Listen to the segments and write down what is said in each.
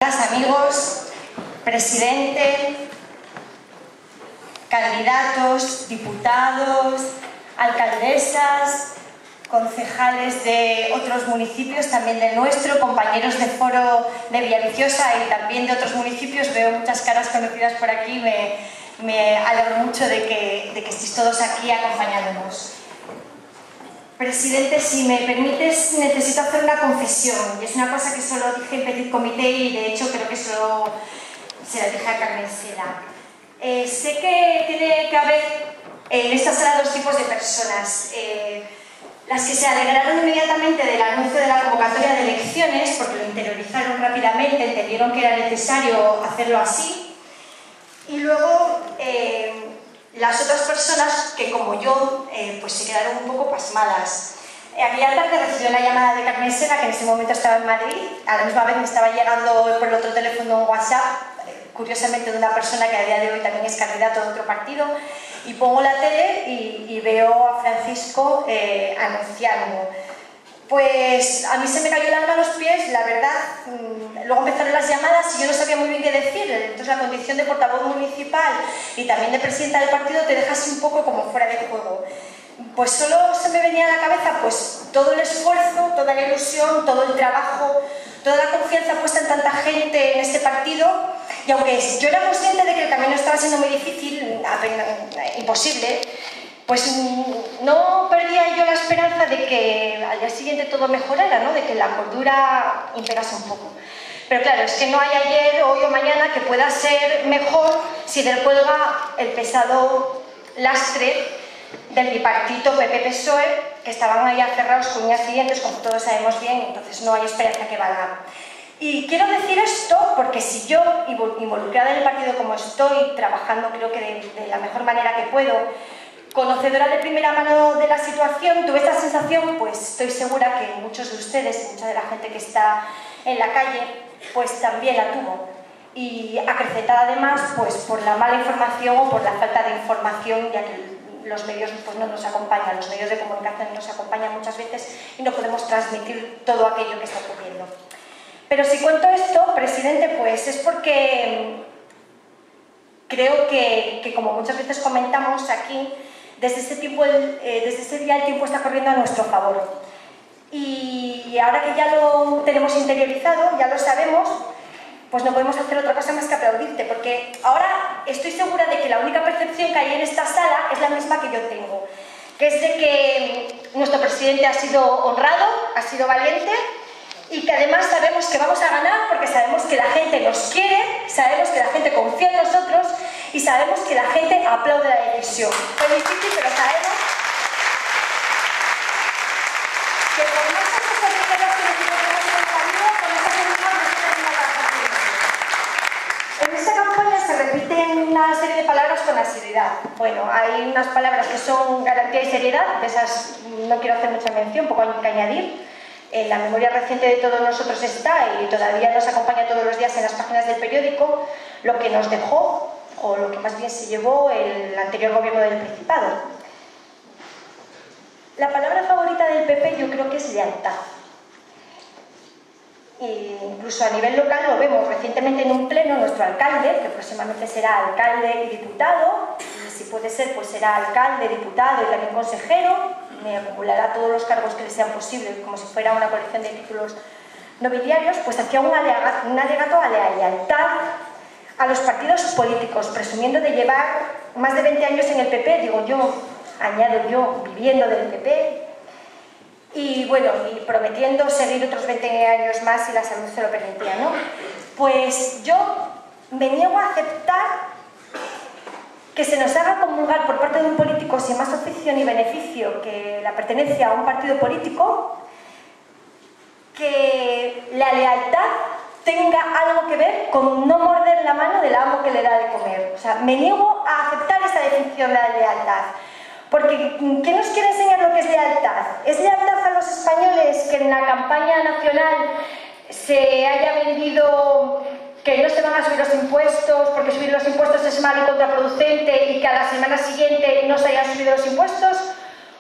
Amigos, presidente, candidatos, diputados, alcaldesas, concejales de otros municipios, también del nuestro, compañeros de foro de Villaviciosa y también de otros municipios. Veo muchas caras conocidas por aquí, me alegro mucho de que estéis todos aquí acompañándonos. Presidente, si me permites, necesito hacer una confesión, y es una cosa que solo dije en petit comité y de hecho creo que solo se la dije a Carmen Sela. Sé que tiene que haber en esta sala dos tipos de personas. Las que se alegraron inmediatamente del anuncio de la convocatoria de elecciones, porque lo interiorizaron rápidamente, entendieron que era necesario hacerlo así, y luego las otras personas que, como yo, pues se quedaron un poco pasmadas. Aquella tarde recibí una llamada de Carmen Sela, que en ese momento estaba en Madrid. A la misma vez me estaba llegando por el otro teléfono un WhatsApp, curiosamente de una persona que a día de hoy también es candidato de otro partido, y pongo la tele y veo a Francisco anunciando. Pues a mí se me cayó el alma a los pies, la verdad. Luego empezaron las llamadas y yo no sabía muy bien qué decir. Entonces la condición de portavoz municipal y también de presidenta del partido te dejas un poco como fuera de juego. Pues solo se me venía a la cabeza pues todo el esfuerzo, toda la ilusión, todo el trabajo, toda la confianza puesta en tanta gente en este partido. Y aunque yo era consciente de que el camino estaba siendo muy difícil, imposible, pues no perdía yo la esperanza de que al día siguiente todo mejorara, ¿no? De que la cordura imperase un poco. Pero claro, es que no hay ayer, hoy o mañana que pueda ser mejor si del cuelga el pesado lastre del bipartito PP-PSOE, que estaban ahí aferrados con uñas y dientes, como todos sabemos bien, entonces no hay esperanza que valga. Y quiero decir esto porque si yo, involucrada en el partido como estoy, trabajando creo que de la mejor manera que puedo, conocedora de primera mano de la situación, tuve esta sensación, pues estoy segura que muchos de ustedes, mucha de la gente que está en la calle, pues también la tuvo. Y acrecentada además pues por la mala información o por la falta de información, ya que los medios pues, no nos acompañan, los medios de comunicación nos acompañan muchas veces y no podemos transmitir todo aquello que está ocurriendo. Pero si cuento esto, presidente, pues es porque creo que como muchas veces comentamos aquí, desde ese día el tiempo está corriendo a nuestro favor. Y ahora que ya lo tenemos interiorizado, ya lo sabemos, pues no podemos hacer otra cosa más que aplaudirte, porque ahora estoy segura de que la única percepción que hay en esta sala es la misma que yo tengo, que es de que nuestro presidente ha sido honrado, ha sido valiente, y que además sabemos que vamos a ganar porque sabemos que la gente nos quiere, sabemos que la gente confía en nosotros y sabemos que la gente aplaude la decisión. Fue difícil, pero sabemos que por más cosas que nos equivocamos en el camino, con esa solución nos en esta campaña se repiten una serie de palabras con asiduidad. Bueno, hay unas palabras que son garantía y seriedad, de esas no quiero hacer mucha mención, poco hay que añadir. En la memoria reciente de todos nosotros está y todavía nos acompaña todos los días en las páginas del periódico lo que nos dejó, o lo que más bien se llevó el anterior gobierno del Principado. La palabra favorita del PP yo creo que es lealtad. E incluso a nivel local lo vemos. Recientemente en un pleno nuestro alcalde, que próximamente será alcalde y diputado, y si puede ser pues será alcalde, diputado y también consejero, me acumulará todos los cargos que le sean posibles, como si fuera una colección de títulos nobiliarios, pues hacía un alegato a la lealtad a los partidos políticos, presumiendo de llevar más de 20 años en el PP, digo yo, añado yo, viviendo del PP, y bueno, y prometiendo seguir otros 20 años más si la salud se lo permitía, ¿no? Pues yo me niego a aceptar que se nos haga comulgar por parte de un político sin más afición y beneficio que la pertenencia a un partido político, que la lealtad tenga algo que ver con no morder la mano del amo que le da de comer. O sea, me niego a aceptar esa definición de la lealtad. Porque ¿qué nos quiere enseñar lo que es lealtad? ¿Es lealtad a los españoles que en la campaña nacional se haya vendido que no se van a subir los impuestos porque subir los impuestos es mal y contraproducente y que a la semana siguiente no se hayan subido los impuestos?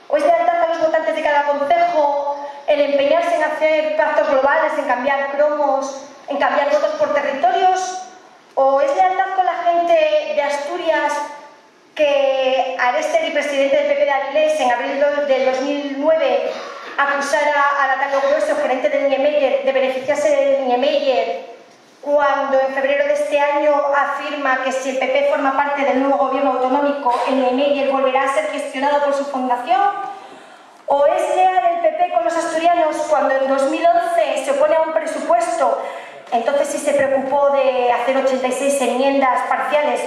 ¿O es lealtad a los votantes de cada concejo el empeñarse en hacer pactos globales, en cambiar cromos en cambiar votos por territorios? ¿O es lealtad con la gente de Asturias que Arestegui, presidente del PP de Avilés, en abril del 2009 acusara a Natalio Grueso, gerente del Niemeyer, de beneficiarse del Niemeyer, cuando en febrero de este año afirma que si el PP forma parte del nuevo gobierno autonómico, el Niemeyer volverá a ser gestionado por su fundación? ¿O es leal el PP con los asturianos cuando en 2011 se opone a un presupuesto? Entonces sí se preocupó de hacer 86 enmiendas parciales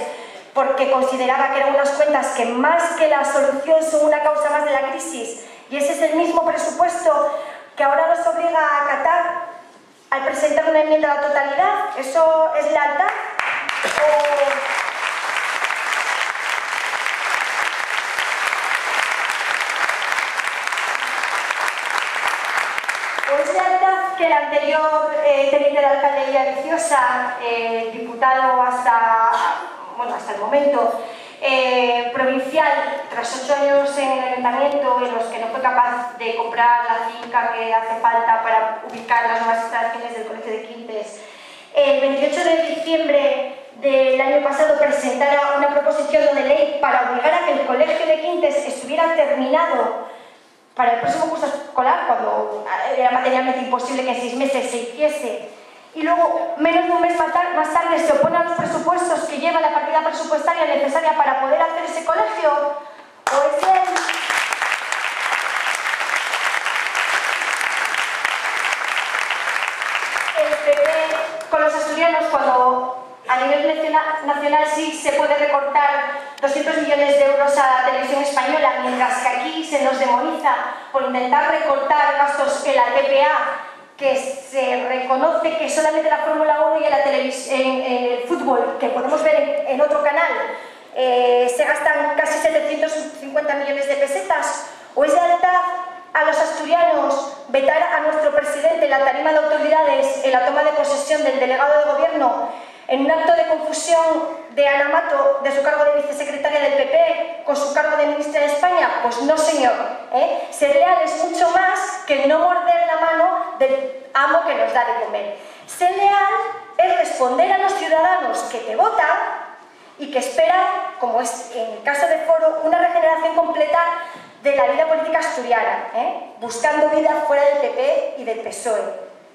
porque consideraba que eran unas cuentas que más que la solución son una causa más de la crisis, y ese es el mismo presupuesto que ahora nos obliga a acatar al presentar una enmienda a la totalidad. ¿Eso es lealtad? ¿O es lealtad que el anterior teniente de alcalde de Villaviciosa, diputado hasta el momento, provincial, tras 8 años en el ayuntamiento en los que no fue capaz de comprar la finca que hace falta para ubicar las nuevas instalaciones del Colegio de Quintes, el 28 de diciembre del año pasado presentara una proposición de ley para obligar a que el Colegio de Quintes estuviera terminado para el próximo curso escolar, cuando era materialmente imposible que en 6 meses se hiciese, y luego, menos de un mes más tarde, se opone a los presupuestos que lleva la partida presupuestaria necesaria para poder hacer ese colegio? ¿O es el PP con los asturianos cuando a nivel nacional sí se puede recortar 200 millones de euros a la televisión española, mientras que aquí se nos demoniza por intentar recortar gastos en la TPA, que se reconoce que solamente la Fórmula 1 y en el fútbol, que podemos ver en otro canal, se gastan casi 750 millones de pesetas? ¿O es lealtad a los asturianos vetar a nuestro presidente en la tarima de autoridades en la toma de posesión del delegado de gobierno en un acto de confusión de Ana Mato de su cargo de vicesecretaria del PP con su cargo de ministra de España? Pues no, señor. Ser leal es mucho más que no morder la mano del amo que nos da de comer. Ser leal es responder a los ciudadanos que te votan y que esperan, como es en el caso de Foro, una regeneración completa de la vida política asturiana, buscando vida fuera del PP y del PSOE,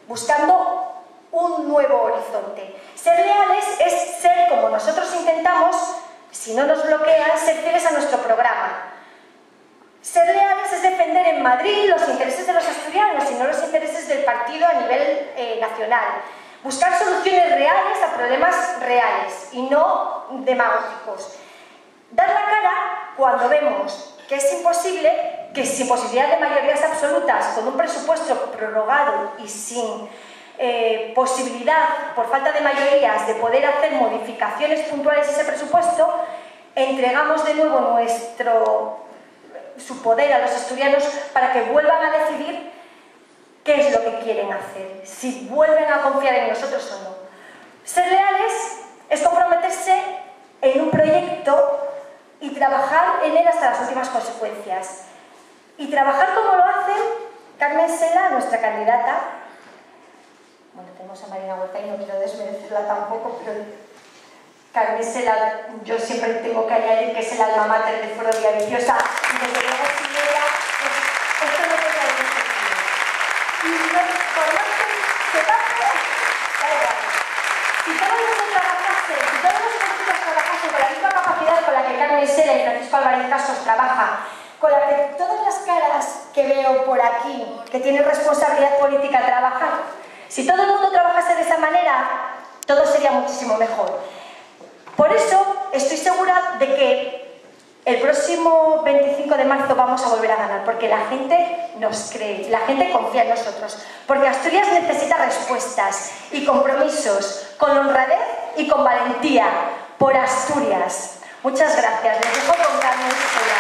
buscando un nuevo horizonte. Ser leales es ser, como nosotros intentamos, si no nos bloquean, ser fieles a nuestro programa. Ser leales es defender en Madrid los intereses de los asturianos y no los intereses del partido a nivel nacional. Buscar soluciones reales a problemas reales y no demagógicos. Dar la cara cuando vemos que es imposible, que sin posibilidad de mayorías absolutas, con un presupuesto prorrogado y sin posibilidad, por falta de mayorías, de poder hacer modificaciones puntuales a ese presupuesto, entregamos de nuevo su poder a los asturianos para que vuelvan a decidir qué es lo que quieren hacer, si vuelven a confiar en nosotros o no. Ser leales es comprometerse en un proyecto y trabajar en él hasta las últimas consecuencias. Y trabajar como lo hace Carmen Sela, nuestra candidata. Bueno, tenemos a Marina Huerta y no quiero desmerecerla tampoco, pero Carmen Sela, yo siempre tengo que añadir que es el alma mater del Foro Villaviciosa, y desde luego sin ella, pues, esto no podría haber existido. Y por más que pase, da igual. Si todo el mundo trabajase, si todos los políticos trabajasen con la misma capacidad con la que Carmen Sela y Francisco Álvarez Cascos trabajan, con la que todas las caras que veo por aquí, que tienen responsabilidad política, trabajan, si todo el mundo trabajase de esa manera, todo sería muchísimo mejor. Por eso estoy segura de que el próximo 25 de marzo vamos a volver a ganar, porque la gente nos cree, la gente confía en nosotros, porque Asturias necesita respuestas y compromisos con honradez y con valentía por Asturias. Muchas gracias. Les dejo con Carmen Sela.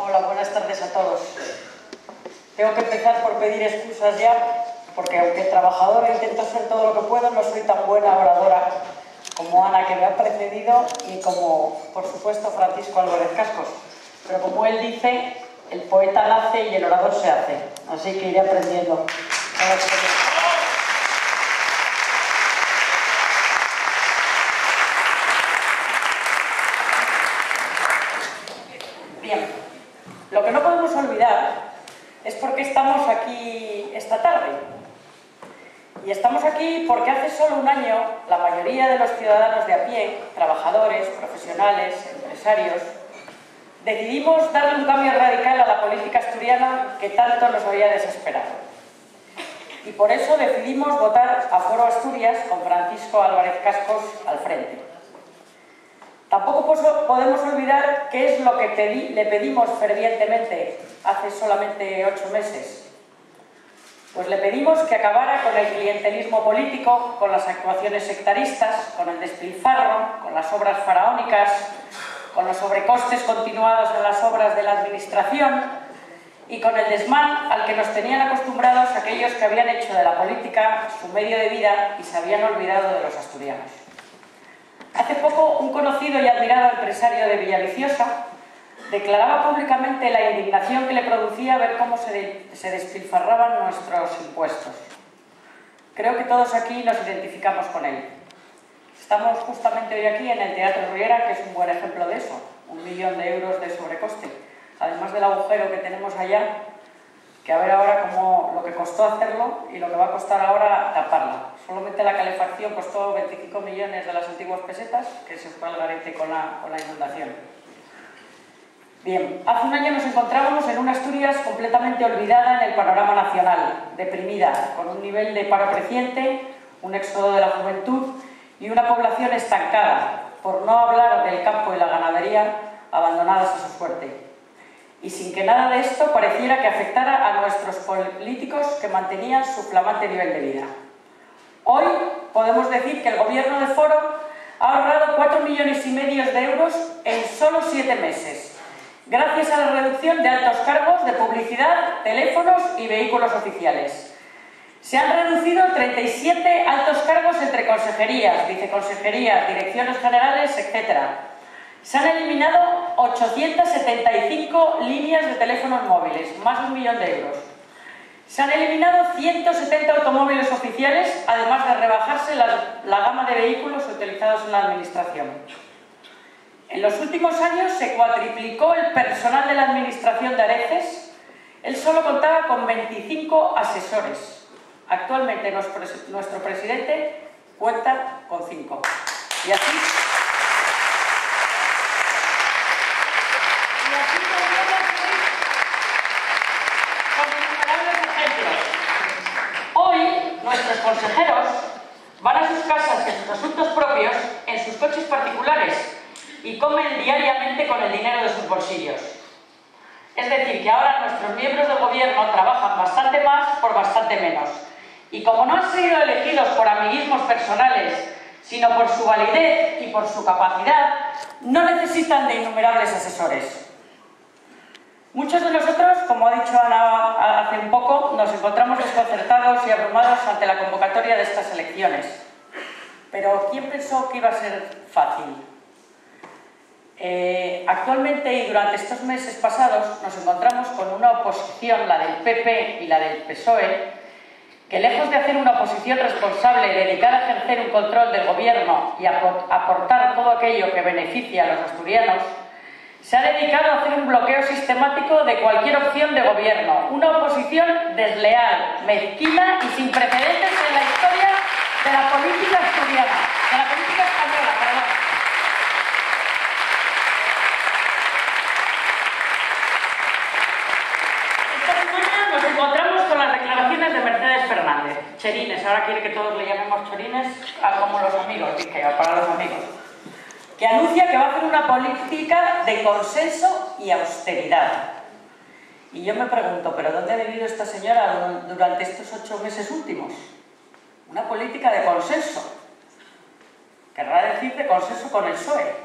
Hola, buenas tardes a todos. Tengo pedir excusas ya, porque aunque trabajadora intento ser todo lo que puedo, no soy tan buena oradora como Ana, que me ha precedido, y como, por supuesto, Francisco Álvarez Cascos. Pero como él dice, el poeta nace y el orador se hace. Así que iré aprendiendo. Bien, lo que no podemos olvidar es por qué estamos aquí esta tarde. Y estamos aquí porque hace solo un año la mayoría de los ciudadanos de a pie, trabajadores, profesionales, empresarios, decidimos darle un cambio radical a la política asturiana que tanto nos había desesperado. Y por eso decidimos votar a Foro Asturias con Francisco Álvarez Cascos al frente. Tampoco podemos olvidar qué es lo que le pedimos fervientemente hace solamente 8 meses. Pues le pedimos que acabara con el clientelismo político, con las actuaciones sectaristas, con el despilfarro, con las obras faraónicas, con los sobrecostes continuados en las obras de la administración y con el desmán al que nos tenían acostumbrados aquellos que habían hecho de la política su medio de vida y se habían olvidado de los asturianos. Hace poco, un conocido y admirado empresario de Villaviciosa declaraba públicamente la indignación que le producía ver cómo se despilfarraban nuestros impuestos. Creo que todos aquí nos identificamos con él. Estamos justamente hoy aquí en el Teatro Riera, que es un buen ejemplo de eso, 1 millón de euros de sobrecoste, además del agujero que tenemos allá, que a ver ahora cómo lo que costó hacerlo y lo que va a costar ahora taparla. Solamente la calefacción costó 25 millones de las antiguas pesetas, que se fue al garete con la inundación. Bien, hace un año nos encontrábamos en una Asturias completamente olvidada en el panorama nacional, deprimida, con un nivel de paro creciente, un éxodo de la juventud y una población estancada, por no hablar del campo y la ganadería abandonadas a su suerte. Y sin que nada de esto pareciera que afectara a nuestros políticos que mantenían su flamante nivel de vida. Hoy podemos decir que el gobierno de Foro ha ahorrado 4,5 millones de euros en solo 7 meses, gracias a la reducción de altos cargos de publicidad, teléfonos y vehículos oficiales. Se han reducido 37 altos cargos entre consejerías, viceconsejerías, direcciones generales, etc. Se han eliminado 875 líneas de teléfonos móviles, más de 1 millón de euros. Se han eliminado 170 automóviles oficiales, además de rebajarse la gama de vehículos utilizados en la administración. En los últimos años se cuatriplicó el personal de la administración de Areces. Él solo contaba con 25 asesores. Actualmente nuestro presidente cuenta con 5. Y así podríamos seguir con innumerables ejemplos. Hoy nuestros consejeros van a sus casas y a sus asuntos propios en sus coches particulares y comen diariamente con el dinero de sus bolsillos. Es decir, que ahora nuestros miembros del gobierno trabajan bastante más por bastante menos. Y como no han sido elegidos por amiguismos personales, sino por su validez y por su capacidad, no necesitan de innumerables asesores. Muchos de nosotros, como ha dicho Ana hace un poco, nos encontramos desconcertados y abrumados ante la convocatoria de estas elecciones. Pero ¿quién pensó que iba a ser fácil? Actualmente y durante estos meses pasados nos encontramos con una oposición, la del PP y la del PSOE, que lejos de hacer una oposición responsable dedicada a ejercer un control del gobierno y a aportar todo aquello que beneficia a los asturianos, se ha dedicado a hacer un bloqueo sistemático de cualquier opción de gobierno, una oposición desleal, mezquina y sin precedentes en la historia de la política asturiana, de la política española, perdón. Esta semana nos encontramos con las declaraciones de Mercedes Fernández, Cherines, ahora quiere que todos le llamemos Chorines, como los amigos, dije, para los amigos, que anuncia que va a hacer una política de consenso y austeridad. Y yo me pregunto, ¿pero dónde ha vivido esta señora durante estos 8 meses últimos? Una política de consenso. Querrá decir de consenso con el PSOE.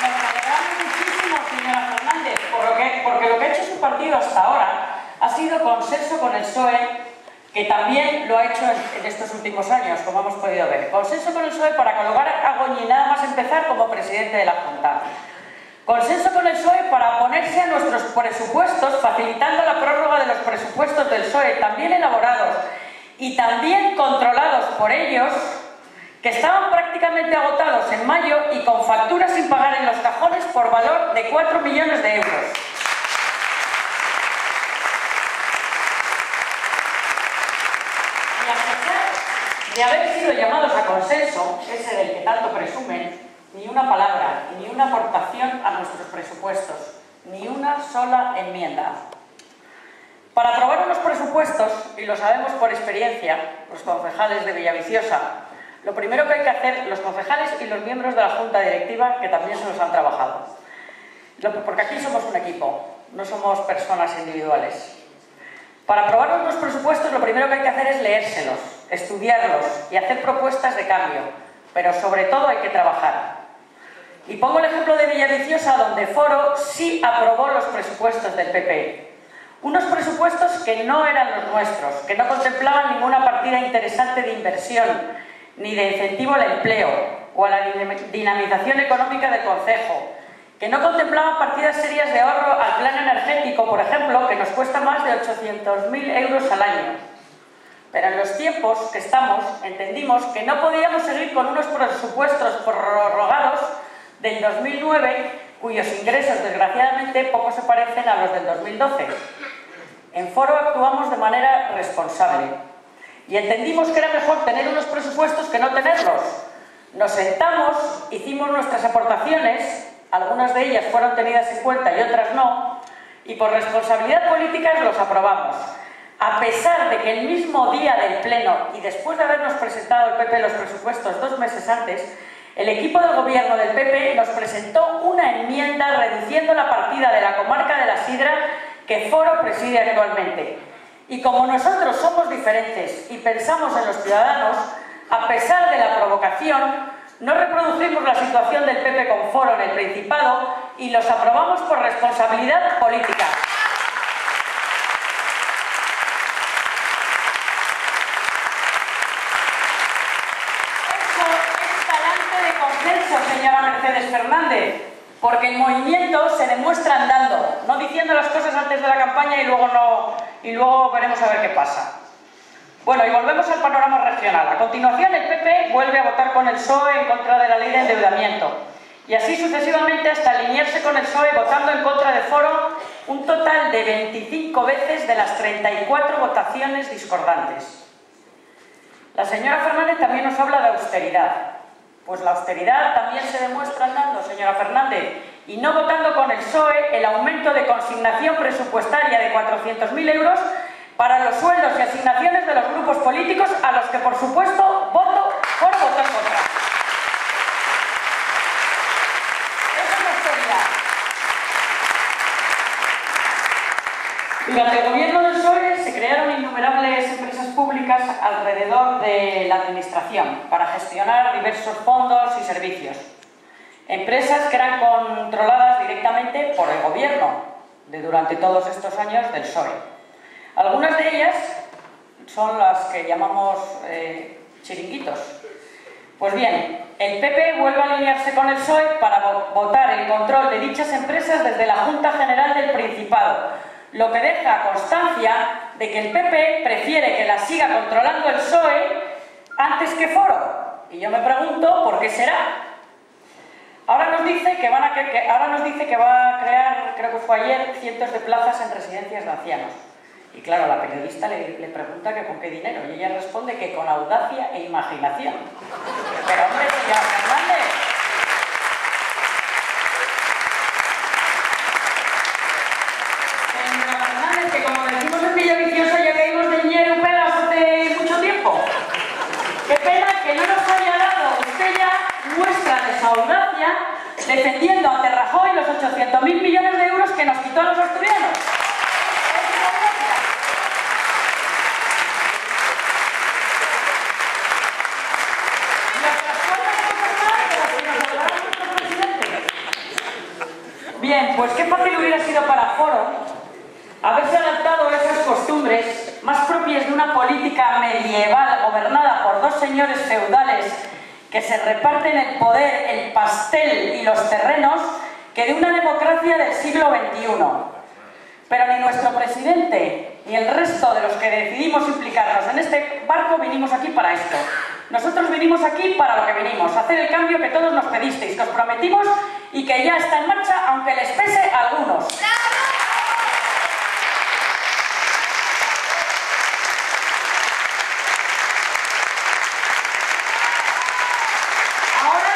Me alegramos muchísimo sido consenso con el PSOE, que también lo ha hecho en estos últimos años, como hemos podido ver. Consenso con el PSOE para colocar a Goñi nada más empezar como presidente de la Junta. Consenso con el PSOE para oponerse a nuestros presupuestos, facilitando la prórroga de los presupuestos del PSOE, también elaborados y también controlados por ellos, que estaban prácticamente agotados en mayo y con facturas sin pagar en los cajones por valor de 4 millones de euros. Y a pesar de haber sido llamados a consenso, ese del que tanto presumen, ni una palabra, ni una aportación a nuestros presupuestos, ni una sola enmienda. Para aprobar unos presupuestos, y lo sabemos por experiencia, los concejales de Villaviciosa, lo primero que hay que hacer, los concejales y los miembros de la Junta Directiva, que también se nos han trabajado, porque aquí somos un equipo, no somos personas individuales. Para aprobar unos presupuestos, lo primero que hay que hacer es leérselos, estudiarlos y hacer propuestas de cambio, pero sobre todo hay que trabajar. Y pongo el ejemplo de Villaviciosa, donde Foro sí aprobó los presupuestos del PP. Unos presupuestos que no eran los nuestros, que no contemplaban ninguna partida interesante de inversión, ni de incentivo al empleo o a la dinamización económica del concejo, que no contemplaban partidas serias de ahorro al plan energético, por ejemplo, que nos cuesta más de 800.000 euros al año. Pero en los tiempos que estamos, entendimos que no podíamos seguir con unos presupuestos prorrogados del 2009, cuyos ingresos, desgraciadamente, poco se parecen a los del 2012. En Foro actuamos de manera responsable y entendimos que era mejor tener unos presupuestos que no tenerlos. Nos sentamos, hicimos nuestras aportaciones, algunas de ellas fueron tenidas en cuenta y otras no, y por responsabilidad política los aprobamos. A pesar de que el mismo día del Pleno y después de habernos presentado el PP los presupuestos 2 meses antes, el equipo del gobierno del PP nos presentó una enmienda reduciendo la partida de la comarca de la Sidra que Foro preside actualmente. Y como nosotros somos diferentes y pensamos en los ciudadanos, a pesar de la provocación, no reproducimos la situación del PP con Foro en el Principado y los aprobamos por responsabilidad política. Señora Mercedes Fernández, porque el movimiento se demuestra andando, no diciendo las cosas antes de la campaña y luego veremos a ver qué pasa. Bueno, y volvemos al panorama regional. A continuación, el PP vuelve a votar con el PSOE en contra de la ley de endeudamiento y así sucesivamente hasta alinearse con el PSOE votando en contra de Foro un total de 25 veces de las 34 votaciones discordantes. La señora Fernández también nos habla de austeridad. Pues la austeridad también se demuestra andando, señora Fernández, y no votando con el PSOE el aumento de consignación presupuestaria de 400.000 euros para los sueldos y asignaciones de los grupos políticos a los que, por supuesto, votó en contra. Esa es la austeridad. Durante el gobierno del PSOE se crearon innumerables empresas públicas alrededor de la administración para gestionar diversos fondos y servicios. Empresas que eran controladas directamente por el gobierno durante todos estos años del PSOE. Algunas de ellas son las que llamamos chiringuitos. Pues bien, el PP vuelve a alinearse con el PSOE para votar el control de dichas empresas desde la Junta General del Principado, lo que deja constancia de que el PP prefiere que la siga controlando el PSOE antes que Foro. Y yo me pregunto por qué será. Ahora nos dice que va a crear, creo que fue ayer, cientos de plazas en residencias de ancianos. Y claro, la periodista le pregunta que con qué dinero, y ella responde que con audacia e imaginación. Pero hombre, señora Fernández, que como decimos en Villaviciosa ya caímos de ñero pelas hace mucho tiempo. Qué pena que no nos haya dado usted ya muestra de su audacia defendiendo ante Rajoy los 800.000 millones de euros que nos quitó a los asturianos. Bien, pues qué fácil hubiera sido para Foro haberse adaptado a esas costumbres más propias de una política medieval gobernada por dos señores feudales que se reparten el poder, el pastel y los terrenos, que de una democracia del siglo XXI. Pero ni nuestro presidente ni el resto de los que decidimos implicarnos en este barco vinimos aquí para esto. Nosotros vinimos aquí para lo que vinimos, hacer el cambio que todos nos pedisteis, que os prometimos y que ya está en marcha, aunque les pese a algunos. Ahora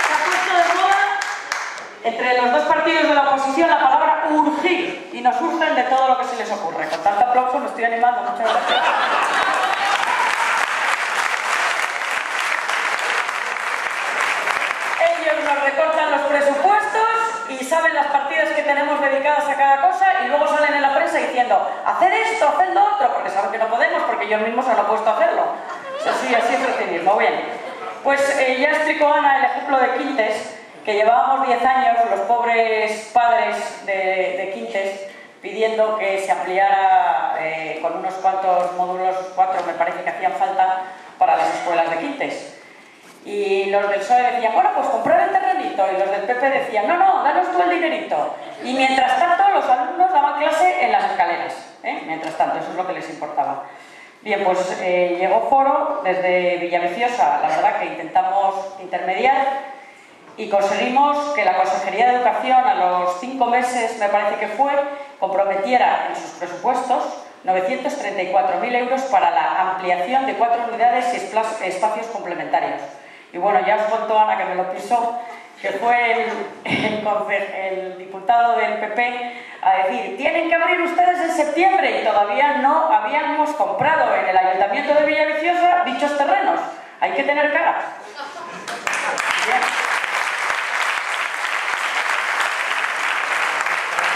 se ha puesto de moda entre los dos partidos de la oposición la palabra urgir, y nos urgen de todo lo que se les ocurre. Con tanto aplauso me estoy animando, muchas gracias. Ellos nos recortan los presupuestos y saben las partidas que tenemos dedicadas a cada cosa, y luego salen en la prensa diciendo hacer esto, hacer lo otro, porque saben que no podemos, porque ellos mismos se han opuesto a hacerlo. Así es el cinismo. Bien, pues ya explicó Ana el ejemplo de Quintes, que llevábamos 10 años los pobres padres de Quintes pidiendo que se ampliara con unos cuantos módulos, 4 me parece que hacían falta para las escuelas de Quintes. Y los del PSOE decían, bueno, pues comprar el terrenito, y los del PP decían, no, no, danos tú el dinerito. Y mientras tanto los alumnos daban clase en las escaleras, mientras tanto, eso es lo que les importaba. Bien, pues llegó Foro desde Villaviciosa, la verdad que intentamos intermediar y conseguimos que la Consejería de Educación a los 5 meses, me parece que fue, comprometiera en sus presupuestos 934.000 euros para la ampliación de 4 unidades y espacios complementarios. Y bueno, ya os contó Ana, que me lo pisó, que fue el diputado del PP a decir, tienen que abrir ustedes en septiembre, y todavía no habíamos comprado en el Ayuntamiento de Villaviciosa dichos terrenos. Hay que tener cara. Bien.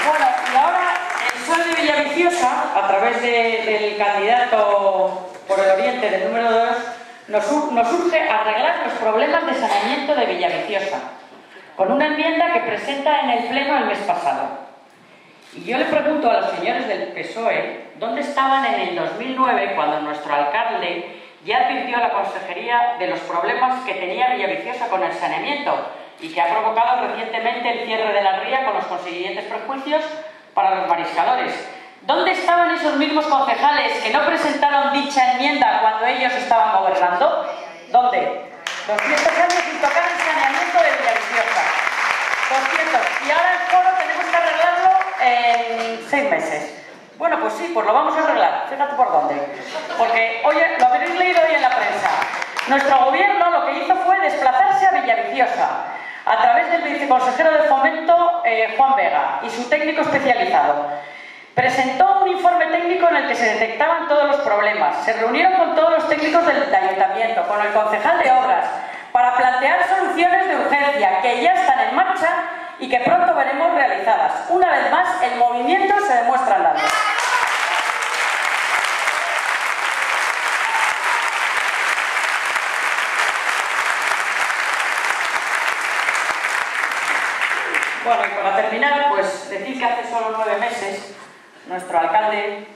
Bueno, y ahora el PSOE de Villaviciosa, a través del candidato por el Oriente del número 2, nos urge arreglar los problemas de saneamiento de Villaviciosa, con una enmienda que presenta en el Pleno el mes pasado. Y yo le pregunto a los señores del PSOE, ¿dónde estaban en el 2009 cuando nuestro alcalde ya advirtió a la Consejería de los problemas que tenía Villaviciosa con el saneamiento, y que ha provocado recientemente el cierre de la ría con los consiguientes perjuicios para los mariscadores? ¿Dónde estaban esos mismos concejales que no presentaron dicha enmienda cuando ellos estaban gobernando? ¿Dónde? 200 años sin tocar el saneamiento de Villaviciosa. 200. Y ahora el Foro tenemos que arreglarlo en 6 meses. Bueno, pues sí, pues lo vamos a arreglar. Fíjate por dónde. Porque, oye, lo habréis leído hoy en la prensa. Nuestro gobierno lo que hizo fue desplazarse a Villaviciosa a través del viceconsejero de Fomento, Juan Vega, y su técnico especializado. Presentó un informe técnico en el que se detectaban todos los problemas. Se reunieron con todos los técnicos del ayuntamiento, con el concejal de obras, para plantear soluciones de urgencia que ya están en marcha y que pronto veremos realizadas. Una vez más, el movimiento se demuestra andando. Bueno, y para terminar, pues decir que hace solo 9 meses nuestro alcalde,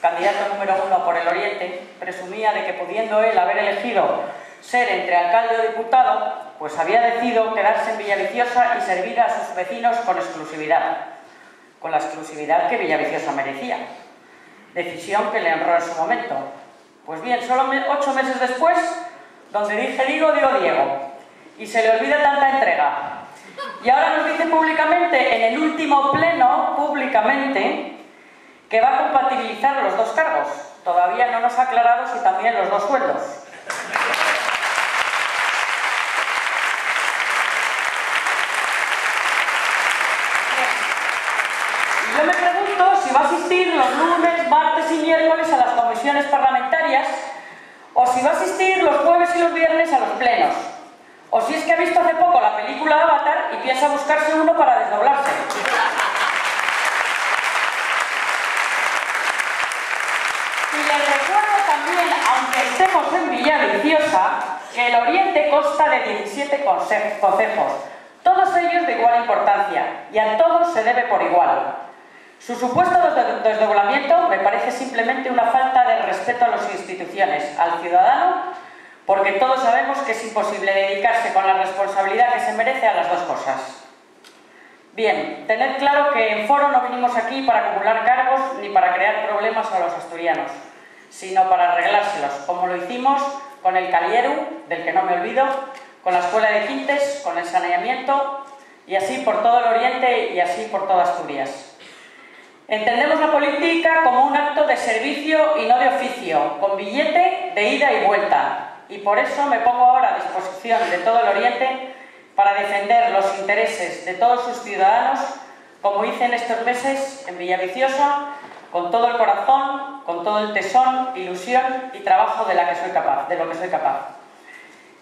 candidato número 1 por el Oriente, presumía de que, pudiendo él haber elegido ser entre alcalde o diputado, pues había decidido quedarse en Villaviciosa y servir a sus vecinos con exclusividad, con la exclusividad que Villaviciosa merecía. Decisión que le honró en su momento. Pues bien, solo 8 meses después, donde dije digo, digo Diego, y se le olvida tanta entrega. Y ahora nos dice públicamente, en el último pleno, públicamente, que va a compatibilizar los 2 cargos. Todavía no nos ha aclarado si también los 2 sueldos. Y yo me pregunto si va a asistir los lunes, martes y miércoles a las comisiones parlamentarias, o si va a asistir los jueves y los viernes a los plenos. O si es que ha visto hace poco la película Avatar y piensa buscarse uno para desdoblarse. Y les recuerdo también, aunque estemos en Villaviciosa, que el Oriente consta de 17 concejos, todos ellos de igual importancia, y a todos se debe por igual. Su supuesto desdoblamiento me parece simplemente una falta de respeto a las instituciones, al ciudadano, porque todos sabemos que es imposible dedicarse con la responsabilidad que se merece a las dos cosas. Bien, tened claro que en Foro no vinimos aquí para acumular cargos ni para crear problemas a los asturianos, sino para arreglárselos, como lo hicimos con el Calieru, del que no me olvido, con la Escuela de Quintes, con el saneamiento, y así por todo el Oriente y así por toda Asturias. Entendemos la política como un acto de servicio y no de oficio, con billete de ida y vuelta, y por eso me pongo ahora a disposición de todo el Oriente para defender los intereses de todos sus ciudadanos, como hice en estos meses en Villaviciosa, con todo el corazón, con todo el tesón, ilusión y trabajo de lo que soy capaz.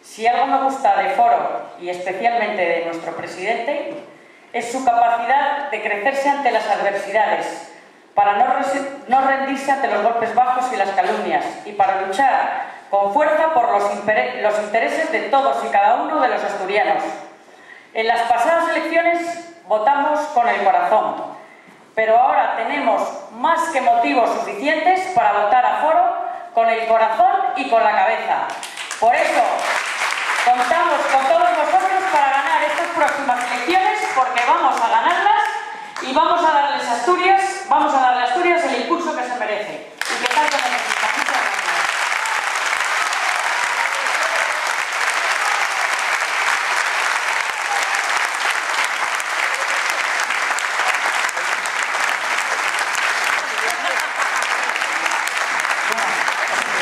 Si algo me gusta de Foro, y especialmente de nuestro presidente, es su capacidad de crecerse ante las adversidades, para no rendirse ante los golpes bajos y las calumnias, y para luchar con fuerza por los intereses de todos y cada uno de los asturianos. En las pasadas elecciones votamos con el corazón, pero ahora tenemos más que motivos suficientes para votar a Foro con el corazón y con la cabeza. Por eso, contamos con todos vosotros para ganar estas próximas elecciones, porque vamos a ganarlas y vamos a darle a Asturias el impulso que se merece y que tanto necesita. Muchas gracias.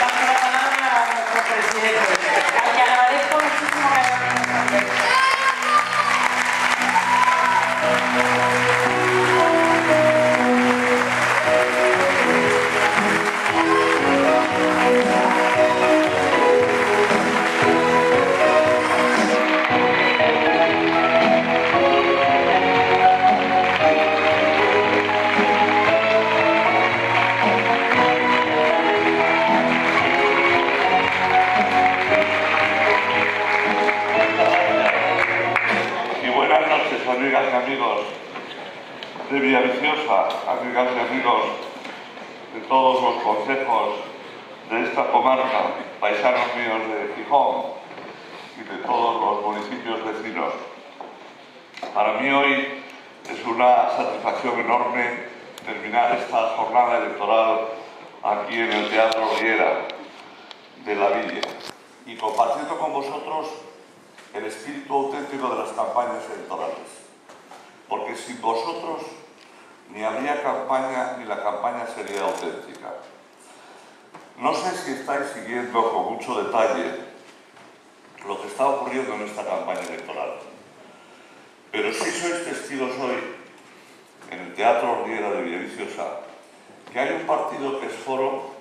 Damos la palabra a nuestro presidente, al que agradezco muchísimo que haya venido. Amigas y amigos de Villaviciosa, amigas y amigos de todos los concejos de esta comarca, paisanos míos de Gijón y de todos los municipios vecinos. Para mí hoy es una satisfacción enorme terminar esta jornada electoral aquí en el Teatro Riera de la Villa y compartiendo con vosotros el espíritu auténtico de las campañas electorales. Porque sin vosotros ni habría campaña ni la campaña sería auténtica. No sé si estáis siguiendo con mucho detalle lo que está ocurriendo en esta campaña electoral, pero sí sois testigos hoy en el Teatro Riera de Villaviciosa que hay un partido que es Foro,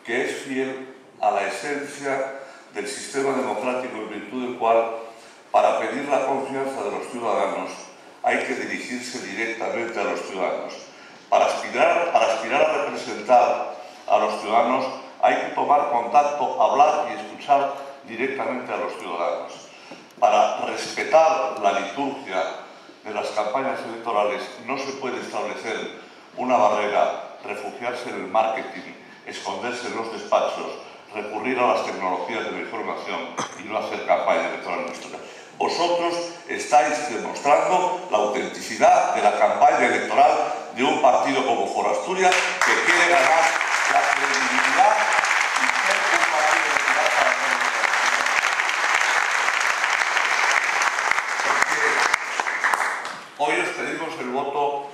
que es fiel a la esencia del sistema democrático en virtud del cual, para pedir la confianza de los ciudadanos, hay que dirigirse directamente a los ciudadanos. Para aspirar a representar a los ciudadanos hay que tomar contacto, hablar y escuchar directamente a los ciudadanos. Para respetar la liturgia de las campañas electorales no se puede establecer una barrera, refugiarse en el marketing, esconderse en los despachos, recurrir a las tecnologías de la información y no hacer campaña electoral nuestra. Vosotros estáis demostrando la autenticidad de la campaña electoral de un partido como Foro Asturias, que quiere ganar la credibilidad y ser un partido electoral para todos nosotros. Porque hoy os pedimos el voto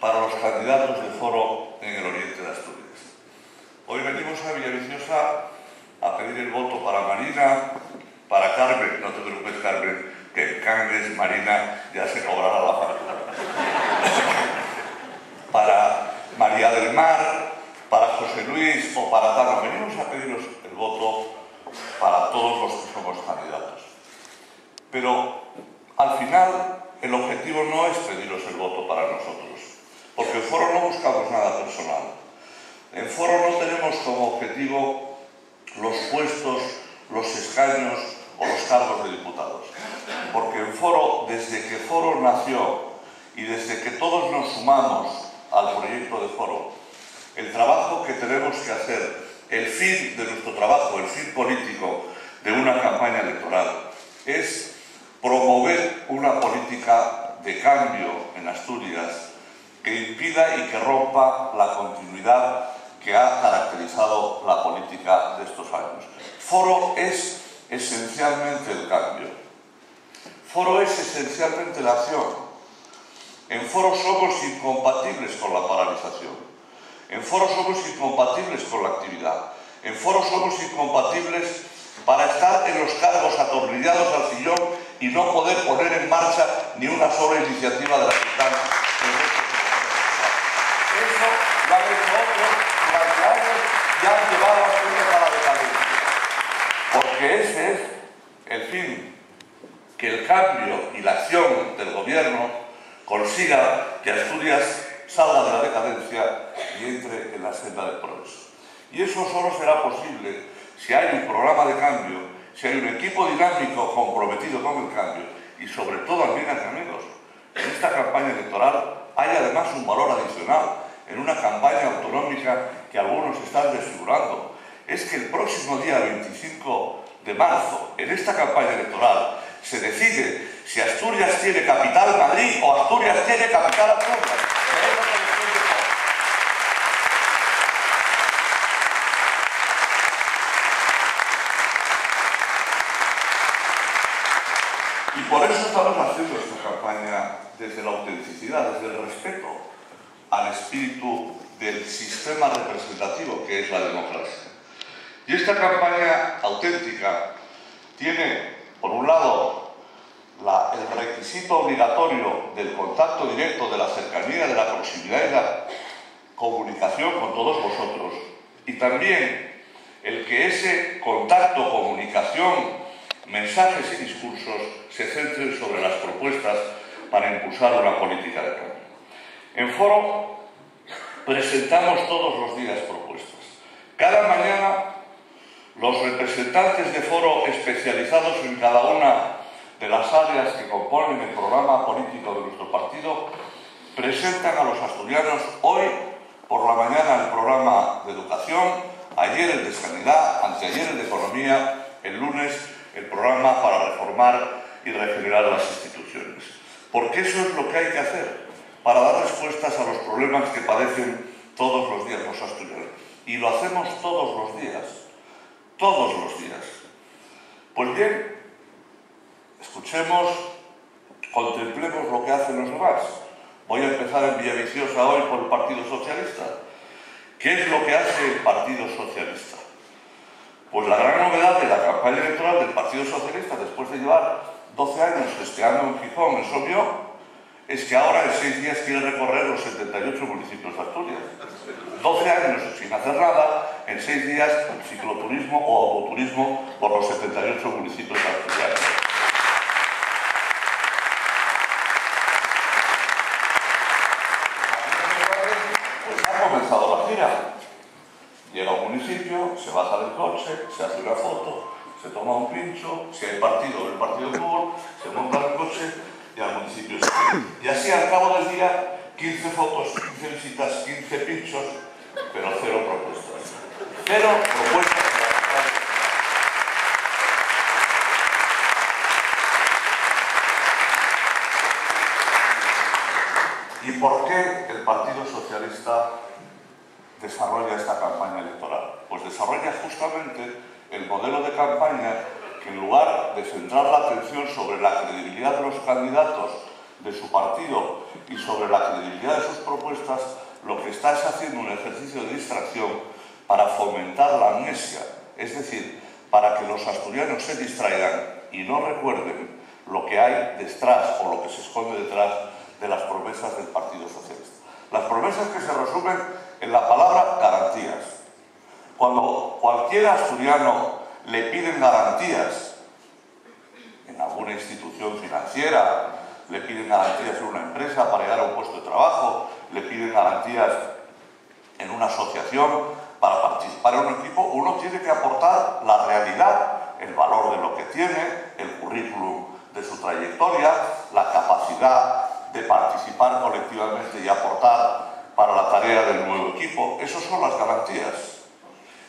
para los candidatos de Foro en el Oriente de Asturias. Hoy venimos a Villaviciosa a pedir el voto para Marina, para Carmen, no te preocupes Carmen, que en Cannes, Marina, ya se cobrará la factura. Para María del Mar, para José Luis o para Tano. Venimos a pediros el voto para todos los que somos candidatos. Pero al final el objetivo no es pediros el voto para nosotros, porque en Foro no buscamos nada personal. En Foro no tenemos como objetivo los puestos, los escaños o los cargos de diputados. Porque en Foro, desde que Foro nació y desde que todos nos sumamos al proyecto de foro, el trabajo que tenemos que hacer, el fin de nuestro trabajo, el fin político de una campaña electoral, es promover una política de cambio en Asturias que impida y que rompa la continuidad que ha caracterizado la política de estos años. Foro es esencialmente el cambio. Foro es esencialmente la acción. En Foro somos incompatibles con la paralización. En Foro somos incompatibles con la actividad. En Foro somos incompatibles para estar en los cargos atornillados al sillón y no poder poner en marcha ni una sola iniciativa de las que están en este proceso. Eso lo han hecho otros durante años y han llevado a Asturias a la decadencia. Porque ese es el fin, que el cambio y la acción del gobierno consiga que Asturias salga de la decadencia y entre en la senda del progreso. Y eso solo será posible si hay un programa de cambio, si hay un equipo dinámico comprometido con el cambio y sobre todo, amigas y amigos, en esta campaña electoral hay además un valor adicional en una campaña autonómica que algunos están desfigurando. Es que el próximo día 25 de marzo, en esta campaña electoral, se decide si Asturias tiene capital Madrid o Asturias tiene capital Asturias. Y por eso estamos haciendo esta campaña desde la autenticidad, desde el respeto al espíritu del sistema representativo que es la democracia. Y esta campaña auténtica tiene, por un lado, el requisito obligatorio del contacto directo, de la cercanía, de la proximidad y la comunicación con todos vosotros. Y también el que ese contacto, comunicación, mensajes y discursos se centren sobre las propuestas para impulsar una política de cambio. En Foro presentamos todos los días propuestas. Cada mañana los representantes de Foro especializados en cada una de las áreas que componen el programa político de nuestro partido presentan a los asturianos hoy por la mañana el programa de educación, ayer el de sanidad, anteayer el de economía, el lunes el programa para reformar y regenerar las instituciones. Porque eso es lo que hay que hacer para dar respuestas a los problemas que padecen todos los días los asturianos. Y lo hacemos todos los días. Todos los días. Pues bien, escuchemos, contemplemos lo que hacen los demás. Voy a empezar en Villaviciosa hoy por el Partido Socialista. ¿Qué es lo que hace el Partido Socialista? Pues la gran novedad de la campaña electoral del Partido Socialista, después de llevar 12 años festeando en Gijón, en Somio, es que ahora en 6 días quiere recorrer los 78 municipios de Asturias. 12 años sin hacer nada, en 6 días cicloturismo o autoturismo por los 78 municipios de Asturias. Pues ha comenzado la gira. Llega a un municipio, se baja del coche, se hace una foto, se toma un pincho, si hay partido del partido de fútbol, se monta en el coche y al municipio se va. Y así al cabo del día, 15 fotos, 15 visitas, 15 pinchos, pero 0 propuestas. 0 propuestas. ¿Y por qué el Partido Socialista desarrolla esta campaña electoral? Pues desarrolla justamente el modelo de campaña que, en lugar de centrar la atención sobre la credibilidad de los candidatos de su partido y sobre la credibilidad de sus propuestas, lo que está es haciendo un ejercicio de distracción para fomentar la amnesia, es decir, para que los asturianos se distraigan y no recuerden lo que hay detrás o lo que se esconde detrás de las promesas del Partido Socialista. Las promesas que se resumen en la palabra garantías. Cuando cualquier asturiano le piden garantías en alguna institución financiera, le piden garantías en una empresa para llegar a un puesto de trabajo, le piden garantías en una asociación para participar en un equipo, uno tiene que aportar la realidad, el valor de lo que tiene, el currículum de su trayectoria, la capacidad de participar colectivamente y aportar para la tarea del nuevo equipo. Esas son las garantías.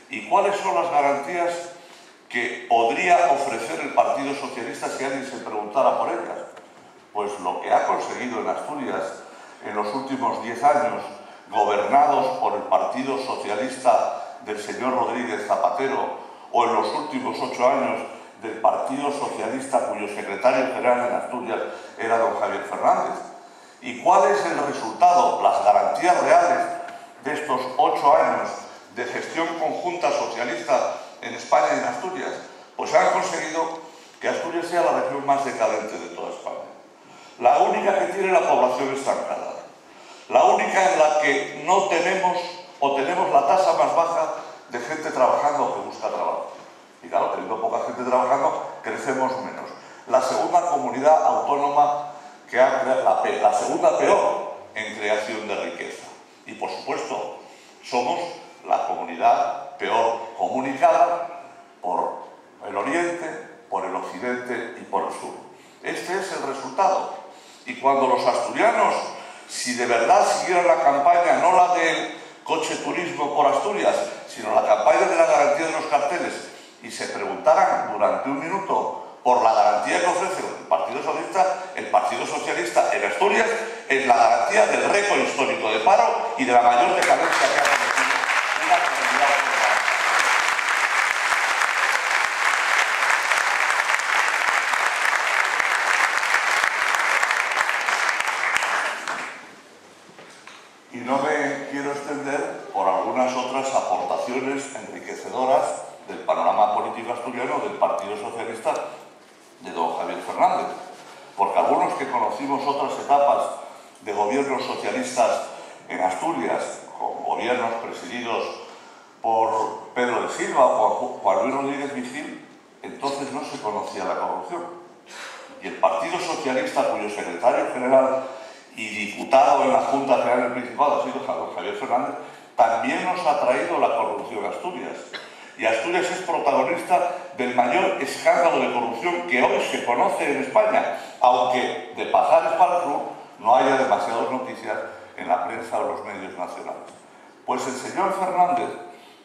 ¿Y cuáles son las garantías que podría ofrecer el Partido Socialista si alguien se preguntara por ellas? Pues lo que ha conseguido en Asturias en los últimos 10 años, gobernados por el Partido Socialista del señor Rodríguez Zapatero, o en los últimos 8 años del Partido Socialista cuyo secretario general en Asturias era don Javier Fernández. ¿Y cuál es el resultado? Las garantías reales de estos 8 años de gestión conjunta socialista en España y en Asturias, pues han conseguido que Asturias sea la región más decadente de toda España. La única que tiene la población estancada. La única en la que no tenemos o tenemos la tasa más baja de gente trabajando que busca trabajo. Y claro, teniendo poca gente trabajando, crecemos menos. La segunda comunidad autónoma que ha creado, la segunda peor en creación de riqueza. Y por supuesto, somos la comunidad peor comunicada por el oriente, por el occidente y por el sur. Este es el resultado. Y cuando los asturianos, si de verdad siguieran la campaña, no la del coche turismo por Asturias, sino la campaña de la garantía de los carteles, y se preguntaran durante un minuto por la garantía que ofrece el Partido Socialista en Asturias, es la garantía del récord histórico de paro y de la mayor decadencia que ha cometido una comunidad autónoma. Y no me quiero extender por algunas otras aportaciones enriquecedoras del panorama político asturiano del Partido Socialista de don Javier Fernández, porque algunos que conocimos otras etapas de gobiernos socialistas en Asturias, con gobiernos presididos por Pedro de Silva o Juan Luis Rodríguez Vigil, entonces no se conocía la corrupción. Y el Partido Socialista, cuyo secretario general y diputado en la Junta General del Principado ha sido don Javier Fernández, también nos ha traído la corrupción a Asturias. Y Asturias es protagonista del mayor escándalo de corrupción que hoy se conoce en España, aunque de Pajares para el sur no haya demasiadas noticias en la prensa o los medios nacionales. Pues el señor Fernández,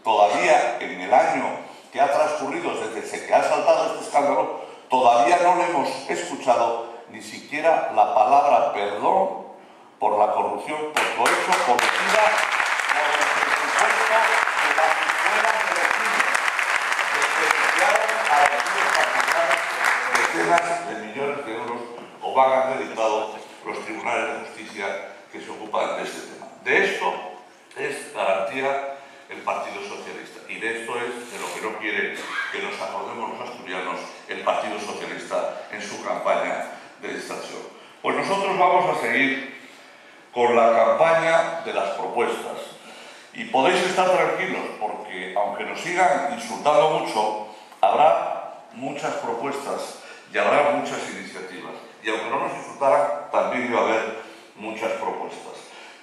todavía en el año que ha transcurrido desde que ha saltado este escándalo, todavía no le hemos escuchado ni siquiera la palabra perdón por la corrupción, por cohecho cometida por el presupuesto de las escuelas de vecinos, que beneficiaron a vecinos particulares decenas de millones de euros o van acreditados los tribunales de justicia que se ocupan de este tema. De esto es garantía el Partido Socialista y de esto es de lo que no quiere que nos acordemos los asturianos el Partido Socialista en su campaña de distracción. Pues nosotros vamos a seguir con la campaña de las propuestas y podéis estar tranquilos porque aunque nos sigan insultando mucho, habrá muchas propuestas y habrá muchas iniciativas y aunque no nos insultaran también iba a haber muchas propuestas.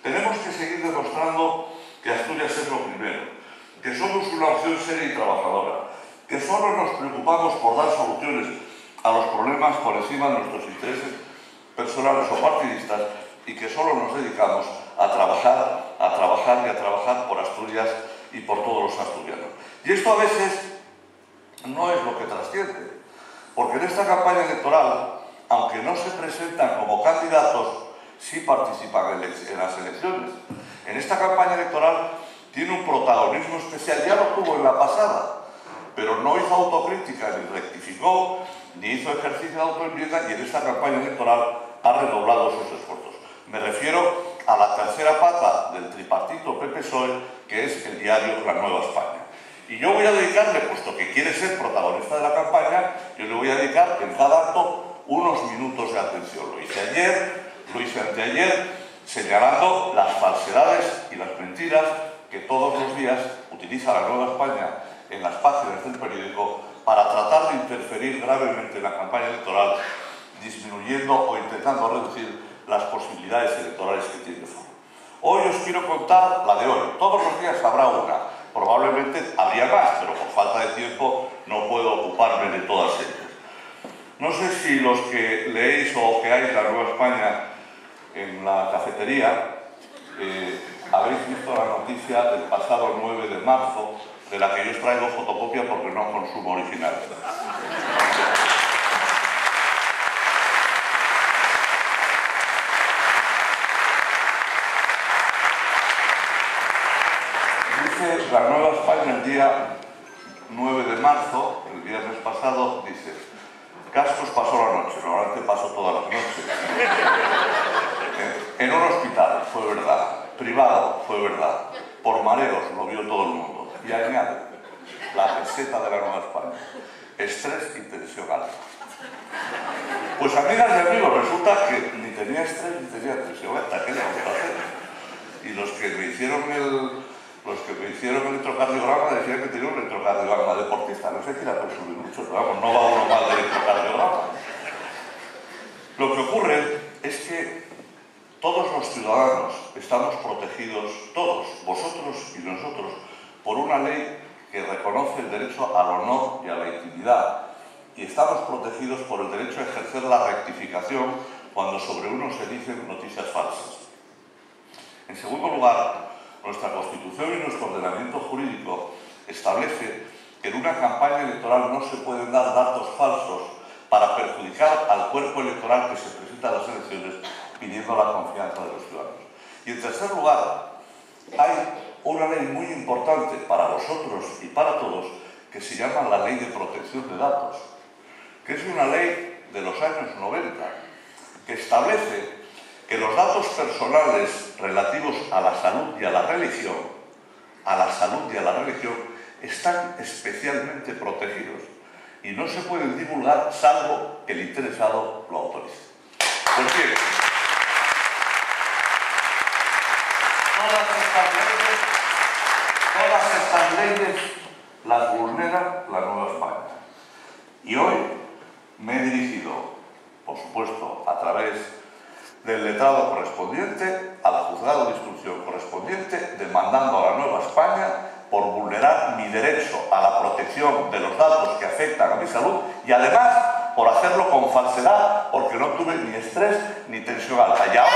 Tenemos que seguir demostrando que Asturias es lo primero, que somos una opción seria y trabajadora, que solo nos preocupamos por dar soluciones a los problemas por encima de nuestros intereses personales o partidistas y que solo nos dedicamos a trabajar por Asturias y por todos los asturianos. Y esto a veces no es lo que trasciende, porque en esta campaña electoral, aunque no se presentan como candidatos, sí participan en las elecciones. En esta campaña electoral tiene un protagonismo especial, ya lo tuvo en la pasada, pero no hizo autocrítica, ni rectificó, ni hizo ejercicio de autoenmienda y en esta campaña electoral ha redoblado sus esfuerzos. Me refiero a la tercera pata del tripartito PP-PSOE, que es el diario La Nueva España. Y yo voy a dedicarle, puesto que quiere ser protagonista de la campaña, yo le voy a dedicar en cada acto unos minutos de atención. Lo hice ayer, lo hice anteayer, señalando las falsedades y las mentiras que todos los días utiliza La Nueva España en las páginas del periódico para tratar de interferir gravemente en la campaña electoral, disminuyendo o intentando reducir las posibilidades electorales que tiene el foro. Hoy os quiero contar la de hoy. Todos los días habrá una. Probablemente habría más, pero por falta de tiempo no puedo ocuparme de todas ellas. No sé si los que leéis o ojeáis La Nueva España en la cafetería, habéis visto la noticia del pasado 9 de marzo, de la que yo os traigo fotocopia porque no consumo original. Dice La Nueva España el día 9 de marzo, el viernes pasado, dice: Cascos pasó la noche, normalmente pasó todas las noches. En un hospital, fue verdad. Privado, fue verdad. Por mareos, lo vio todo el mundo. Y añade, la peseta de la Nueva España: estrés y tensión alta. Pues amigas y amigos, resulta que ni tenía estrés ni tenía tensión alta. ¿Qué le vamos a hacer? Y los que me hicieron el electrocardiograma decían que tenía un electrocardiograma deportista. No sé, quiera presumir mucho, pero vamos, no va uno mal de electrocardiograma. Lo que ocurre es que todos los ciudadanos estamos protegidos, todos, vosotros y nosotros, por una ley que reconoce el derecho al honor y a la intimidad. Y estamos protegidos por el derecho a ejercer la rectificación cuando sobre uno se dicen noticias falsas. En segundo lugar, nuestra Constitución y nuestro ordenamiento jurídico establece que en una campaña electoral no se pueden dar datos falsos para perjudicar al cuerpo electoral que se presenta a las elecciones pidiendo la confianza de los ciudadanos. Y en tercer lugar, hay una ley muy importante para vosotros y para todos que se llama la Ley de Protección de Datos, que es una ley de los años 90 que establece que los datos personales relativos a la salud y a la religión, están especialmente protegidos y no se pueden divulgar salvo que el interesado lo autorice. ¿Por qué? Todas estas leyes las vulnera la Nueva España. Y hoy me he dirigido, por supuesto, a través del letrado correspondiente, al juzgado de instrucción correspondiente, demandando a la Nueva España por vulnerar mi derecho a la protección de los datos que afectan a mi salud y además por hacerlo con falsedad, porque no tuve ni estrés ni tensión alta. Y ahora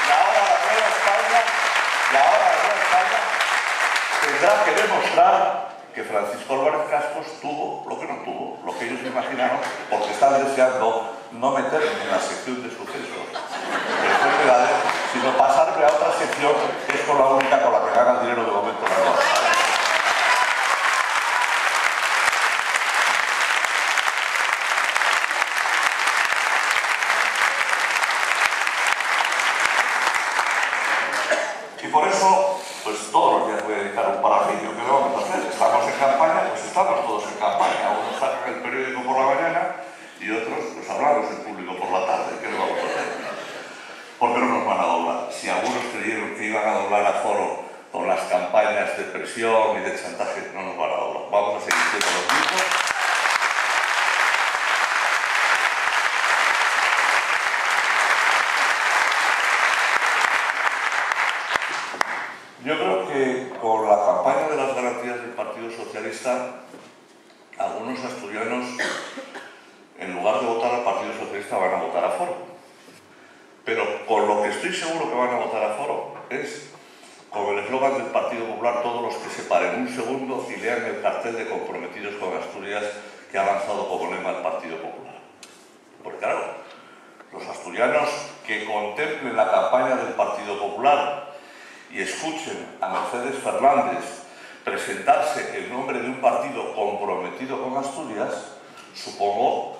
la Nueva España tendrá que demostrar que Francisco Álvarez Cascos tuvo lo que no tuvo, lo que ellos imaginaron, porque están deseando no meterme en la sección de sucesos de enfermedades, sino pasarme a otra sección que es con la única con la que ganan dinero de momento la Nueva España. Y por eso, pues todos los días voy a dedicar un parafilio. ¿Qué le vamos a hacer? Estamos en campaña, pues estamos todos en campaña. Unos sacan el periódico por la mañana y otros pues hablamos en público por la tarde. ¿Qué le vamos a hacer? Porque no nos van a doblar. Si algunos creyeron que iban a doblar a Foro con las campañas de presión y de chantaje, no nos van a doblar. Vamos a seguir siendo los mismos. Yo creo que con la campaña de las garantías del Partido Socialista, algunos asturianos, en lugar de votar al Partido Socialista, van a votar a Foro. Pero con lo que estoy seguro que van a votar a Foro es con el eslogan del Partido Popular: todos los que se paren un segundo y lean el cartel de Comprometidos con Asturias que ha lanzado como lema el Partido Popular. Porque claro, los asturianos que contemplen la campaña del Partido Popular y escuchen a Mercedes Fernández presentarse en nombre de un partido comprometido con Asturias, supongo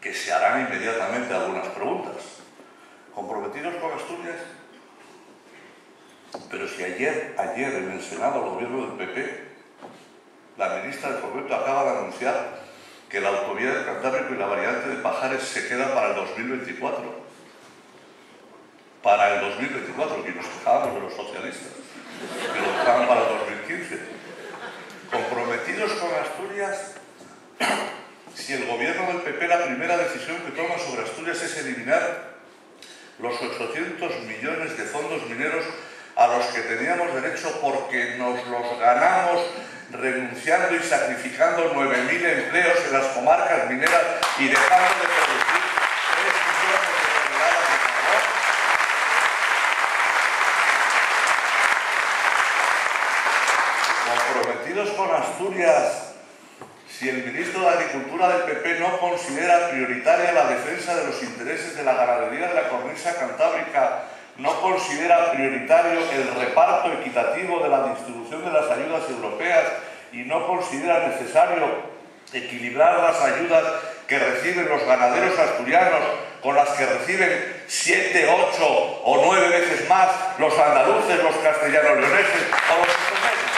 que se harán inmediatamente algunas preguntas. ¿Comprometidos con Asturias? Pero si ayer en el Senado, el gobierno del PP, la ministra de Fomento acaba de anunciar que la autovía del Cantábrico y la variante de Pajares se queda para el 2024. Para el 2024, que nos quejábamos de los socialistas, que lo dejaban para el 2015. Comprometidos con Asturias, si el gobierno del PP la primera decisión que toma sobre Asturias es eliminar los 800 millones de fondos mineros a los que teníamos derecho porque nos los ganamos renunciando y sacrificando 9.000 empleos en las comarcas mineras y dejando de producir 3 millones de toneladas comprometidos con Asturias, si el ministro de Agricultura del PP no considera prioritaria la defensa de los intereses de la ganadería de la cornisa cantábrica, no considera prioritario el reparto equitativo de la distribución de las ayudas europeas y no considera necesario equilibrar las ayudas que reciben los ganaderos asturianos con las que reciben 7, 8 o 9 veces más los andaluces, los castellanos-leoneses o los extremeños.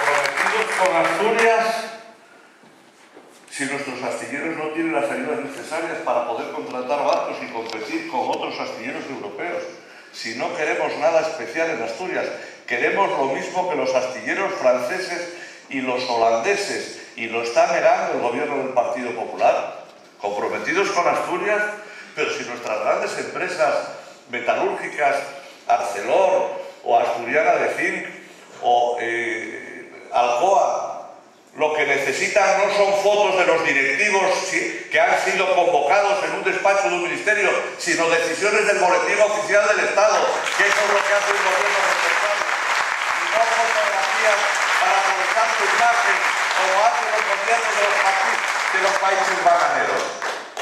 Comprometidos con Asturias, si nuestros astilleros no tienen las ayudas necesarias para poder contratar barcos y competir con otros astilleros europeos, si no queremos nada especial en Asturias, queremos lo mismo que los astilleros franceses y los holandeses, y lo está negando el gobierno del Partido Popular. Comprometidos con Asturias, pero si nuestras grandes empresas metalúrgicas, Arcelor o Asturiana de Zinc o Alcoa, lo que necesitan no son fotos de los directivos que han sido convocados en un despacho de un ministerio, sino decisiones del boletín oficial del Estado, que eso es lo que hace el gobierno responsable. Y no fotografías para aprovechar su imagen, como hacen los gobiernos de los países bananeros.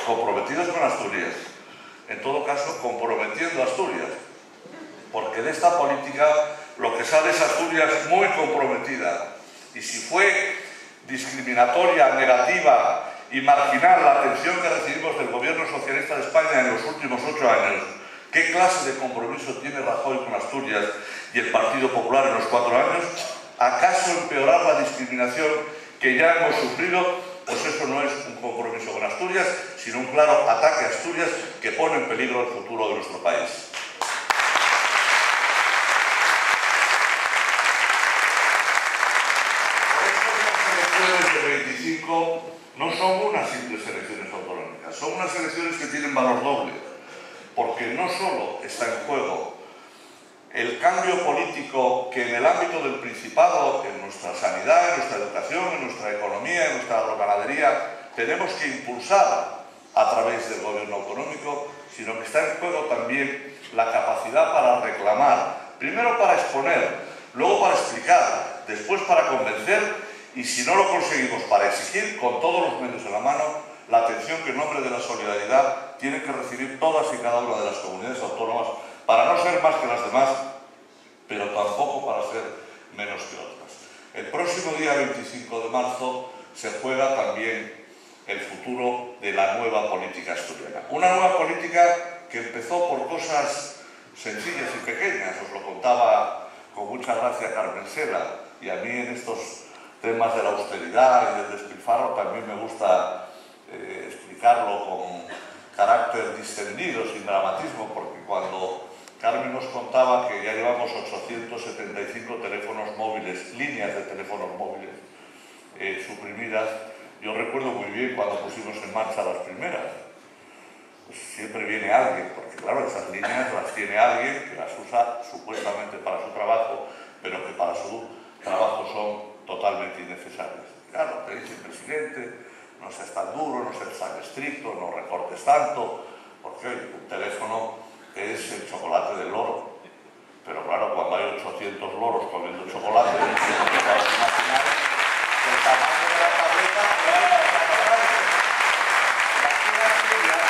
Comprometidos con Asturias. En todo caso, comprometiendo a Asturias. Porque de esta política lo que sale es Asturias muy comprometida. Y si fue discriminatoria, negativa y marginal la atención que recibimos del gobierno socialista de España en los últimos 8 años, ¿qué clase de compromiso tiene Rajoy con Asturias y el Partido Popular en los 4 años? ¿Acaso empeorar la discriminación que ya hemos sufrido? Pues eso no es un compromiso con Asturias, sino un claro ataque a Asturias que pone en peligro el futuro de nuestro país. No son unas simples elecciones autonómicas, son unas elecciones que tienen valor doble, porque no solo está en juego el cambio político que en el ámbito del Principado, en nuestra sanidad, en nuestra educación, en nuestra economía, en nuestra agroganadería, tenemos que impulsar a través del gobierno autonómico, sino que está en juego también la capacidad para reclamar, primero para exponer, luego para explicar, después para convencer, y si no lo conseguimos, para exigir con todos los medios en la mano la atención que en nombre de la solidaridad tienen que recibir todas y cada una de las comunidades autónomas para no ser más que las demás, pero tampoco para ser menos que otras. El próximo día 25 de marzo se juega también el futuro de la nueva política asturiana. Una nueva política que empezó por cosas sencillas y pequeñas, os lo contaba con mucha gracia Carmen Sela, y a mí en estos temas de la austeridad y del despilfarro también me gusta explicarlo con carácter distendido, sin dramatismo, porque cuando Carmen nos contaba que ya llevamos 875 teléfonos móviles, líneas de teléfonos móviles suprimidas, yo recuerdo muy bien cuando pusimos en marcha las primeras. Pues siempre viene alguien, porque claro, esas líneas las tiene alguien que las usa supuestamente para su trabajo, pero que para su trabajo son totalmente innecesarias. Claro, te dice el presidente, no seas tan duro, no seas tan estricto, no recortes tanto, porque oye, un teléfono es el chocolate del loro. Pero claro, cuando hay 800 loros comiendo chocolate, te vas a imaginar que el tamaño de la tableta es bastante grande. Y aquí en Asturias,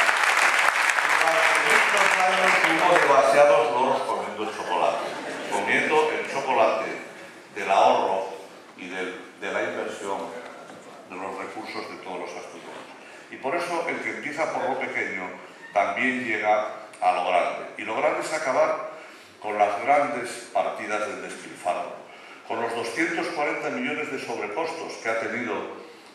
durante muchos años hubo demasiados loros comiendo chocolate. Comiendo el chocolate del ahorro y de la inversión de los recursos de todos los asturianos. Y por eso el que empieza por lo pequeño también llega a lo grande. Y lo grande es acabar con las grandes partidas del despilfarro, con los 240 millones de sobrecostos que ha tenido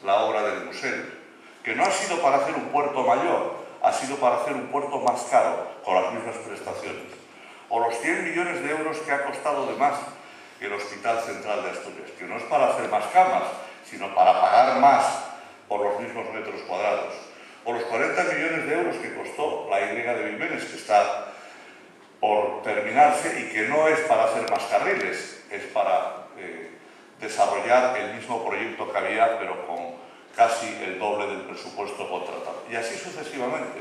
la obra del Musel, que no ha sido para hacer un puerto mayor, ha sido para hacer un puerto más caro, con las mismas prestaciones. O los 100 millones de euros que ha costado de más el Hospital Central de Asturias, que no es para hacer más camas, sino para pagar más por los mismos metros cuadrados. O los 40 millones de euros que costó la Y de Vimenes, que está por terminarse y que no es para hacer más carriles, es para desarrollar el mismo proyecto que había, pero con casi el doble del presupuesto contratado. Y así sucesivamente,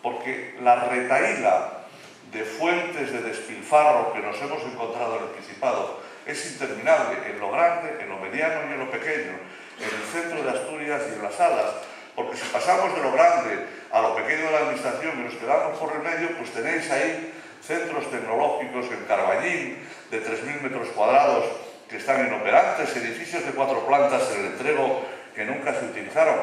porque la retahíla de fuentes de despilfarro que nos hemos encontrado en el Principado es interminable, en lo grande, en lo mediano y en lo pequeño, en el centro de Asturias y en las salas, porque si pasamos de lo grande a lo pequeño de la administración y nos quedamos por el medio, pues tenéis ahí centros tecnológicos en Carballín de 3.000 metros cuadrados que están inoperantes, edificios de 4 plantas en el Entrego que nunca se utilizaron,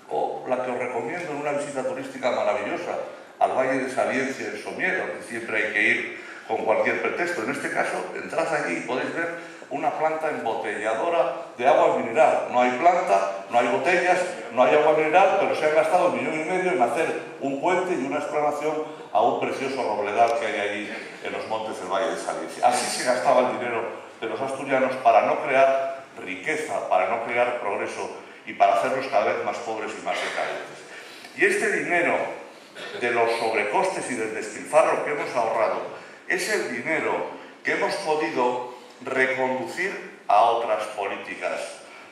o la que os recomiendo en una visita turística maravillosa al Valle de Sabiencia en Somiedo, que siempre hay que ir con cualquier pretexto. En este caso, entrad allí y podéis ver una planta embotelladora de agua mineral. No hay planta, no hay botellas, no hay agua mineral, pero se han gastado 1,5 millones en hacer un puente y una explanación a un precioso robledal que hay allí en los montes del Valle de Sabiencia. Así se gastaba el dinero de los asturianos para no crear riqueza, para no crear progreso y para hacerlos cada vez más pobres y más decadentes. Y este dinero de los sobrecostes y del despilfarro que hemos ahorrado es el dinero que hemos podido reconducir a otras políticas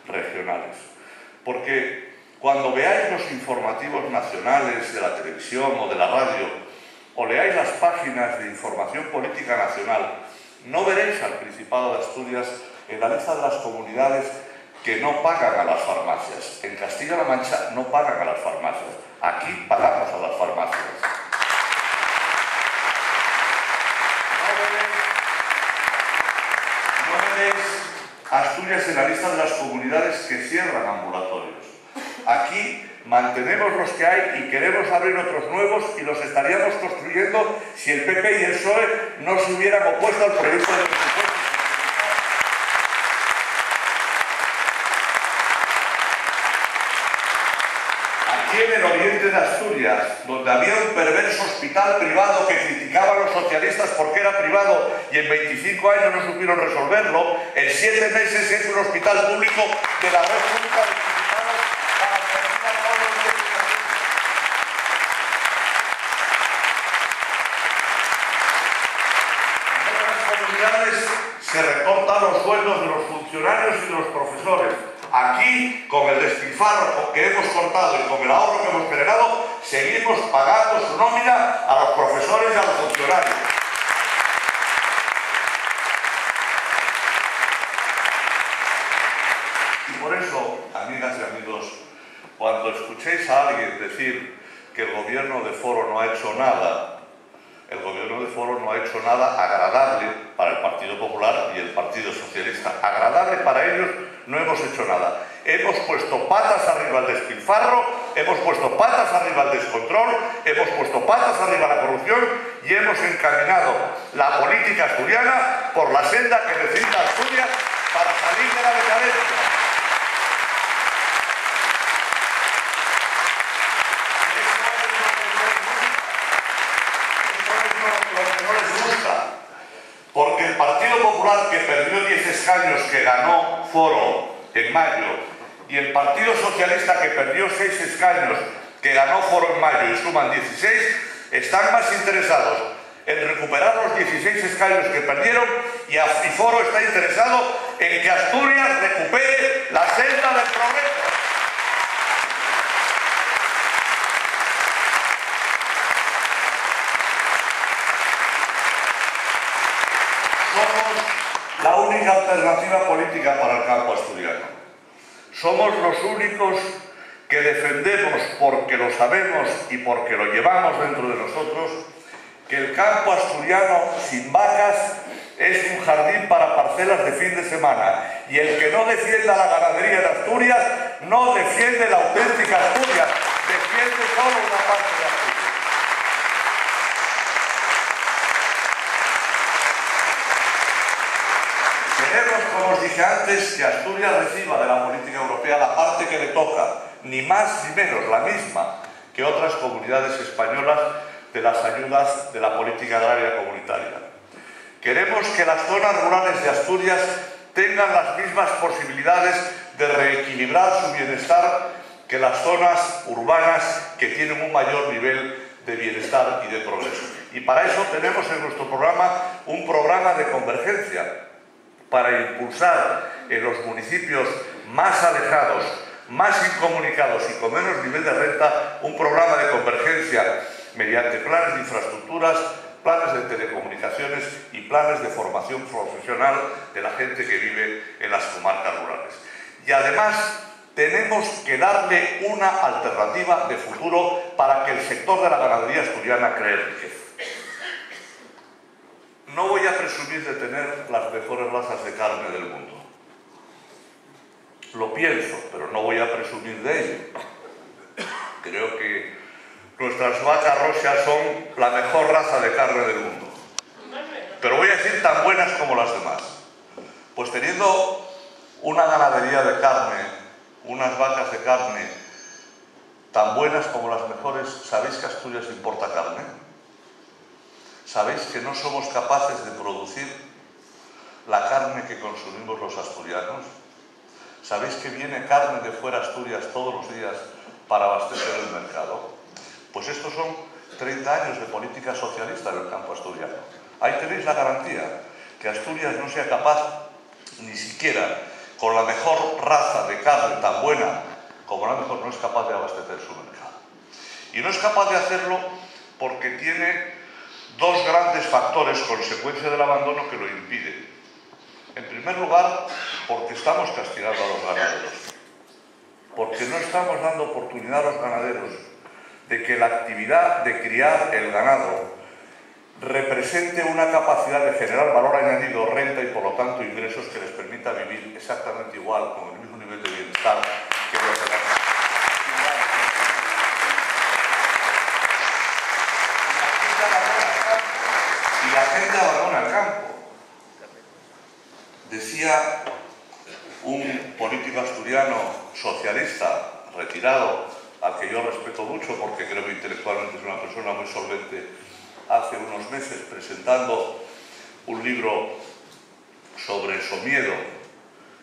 regionales. Porque cuando veáis los informativos nacionales de la televisión o de la radio, o leáis las páginas de información política nacional, no veréis al Principado de Asturias en la lista de las comunidades que no pagan a las farmacias. En Castilla-La Mancha no pagan a las farmacias. Aquí pagamos a las farmacias. No veréis Asturias en la lista de las comunidades que cierran ambulatorios. Aquí mantenemos los que hay y queremos abrir otros nuevos y los estaríamos construyendo si el PP y el PSOE no se hubieran opuesto al proyecto de presupuesto. Aquí en el oriente de Asturias, donde había un perverso hospital privado que criticaban los socialistas porque era privado y en 25 años no supieron resolverlo, en 7 meses es un hospital público de la red pública de Principados para terminar todos los investigaciones. En otras comunidades se recortan los sueldos de los funcionarios y de los profesores. Aquí, con el despilfarro que hemos cortado y con el ahorro que hemos generado, seguimos pagando su nómina a los profesores y a los funcionarios. Y por eso, amigas y amigos, cuando escuchéis a alguien decir que el gobierno de Foro no ha hecho nada, el gobierno de Foro no ha hecho nada agradable para el Partido Popular y el Partido Socialista. Agradable para ellos no hemos hecho nada. Hemos puesto patas arriba al despilfarro, hemos puesto patas arriba al descontrol, hemos puesto patas arriba a la corrupción y hemos encaminado la política asturiana por la senda que necesita Asturias para salir de la decadencia. Porque el Partido Popular, que perdió 10 escaños que ganó Foro en mayo, y el Partido Socialista, que perdió 6 escaños que ganó Foro en mayo y suman 16, están más interesados en recuperar los 16 escaños que perdieron y Foro está interesado en que Asturias recupere la senda del progreso. Somos la única alternativa política para el campo asturiano. Somos los únicos que defendemos, porque lo sabemos y porque lo llevamos dentro de nosotros, que el campo asturiano sin vacas es un jardín para parcelas de fin de semana. Y el que no defienda la ganadería de Asturias no defiende la auténtica Asturias, defiende solo una parte de Asturias. Queremos, como os dije antes, que Asturias reciba de la política europea la parte que le toca, ni más ni menos, la misma que otras comunidades españolas de las ayudas de la política agraria comunitaria. Queremos que las zonas rurales de Asturias tengan las mismas posibilidades de reequilibrar su bienestar que las zonas urbanas que tienen un mayor nivel de bienestar y de progreso. Y para eso tenemos en nuestro programa un programa de convergencia, para impulsar en los municipios más alejados, más incomunicados y con menos nivel de renta, un programa de convergencia mediante planes de infraestructuras planes de telecomunicaciones y planes de formación profesional de la gente que vive en las comarcas rurales. Y además tenemos que darle una alternativa de futuro para que el sector de la ganadería asturiana cree riqueza. No voy a presumir de tener las mejores razas de carne del mundo. Lo pienso, pero no voy a presumir de ello. Creo que nuestras vacas rojas son la mejor raza de carne del mundo. Pero voy a decir tan buenas como las demás. Pues teniendo una ganadería de carne, unas vacas de carne tan buenas como las mejores, ¿sabéis que Asturias importa carne? ¿Sabéis que no somos capaces de producir la carne que consumimos los asturianos? ¿Sabéis que viene carne de fuera de Asturias todos los días para abastecer el mercado? Pues estos son 30 años de política socialista en el campo asturiano. Ahí tenéis la garantía que Asturias no sea capaz ni siquiera con la mejor raza de carne tan buena como la mejor, no es capaz de abastecer su mercado. Y no es capaz de hacerlo porque tiene dos grandes factores, consecuencia del abandono, que lo impiden. En primer lugar, porque estamos castigando a los ganaderos, porque no estamos dando oportunidad a los ganaderos de que la actividad de criar el ganado represente una capacidad de generar valor añadido, renta y por lo tanto ingresos que les permita vivir exactamente igual, con el mismo nivel de bienestar que los demás. Y la gente abandona el campo. Decía un político asturiano socialista retirado, al que yo respeto mucho porque creo que intelectualmente es una persona muy solvente, hace unos meses presentando un libro sobre el somiedo,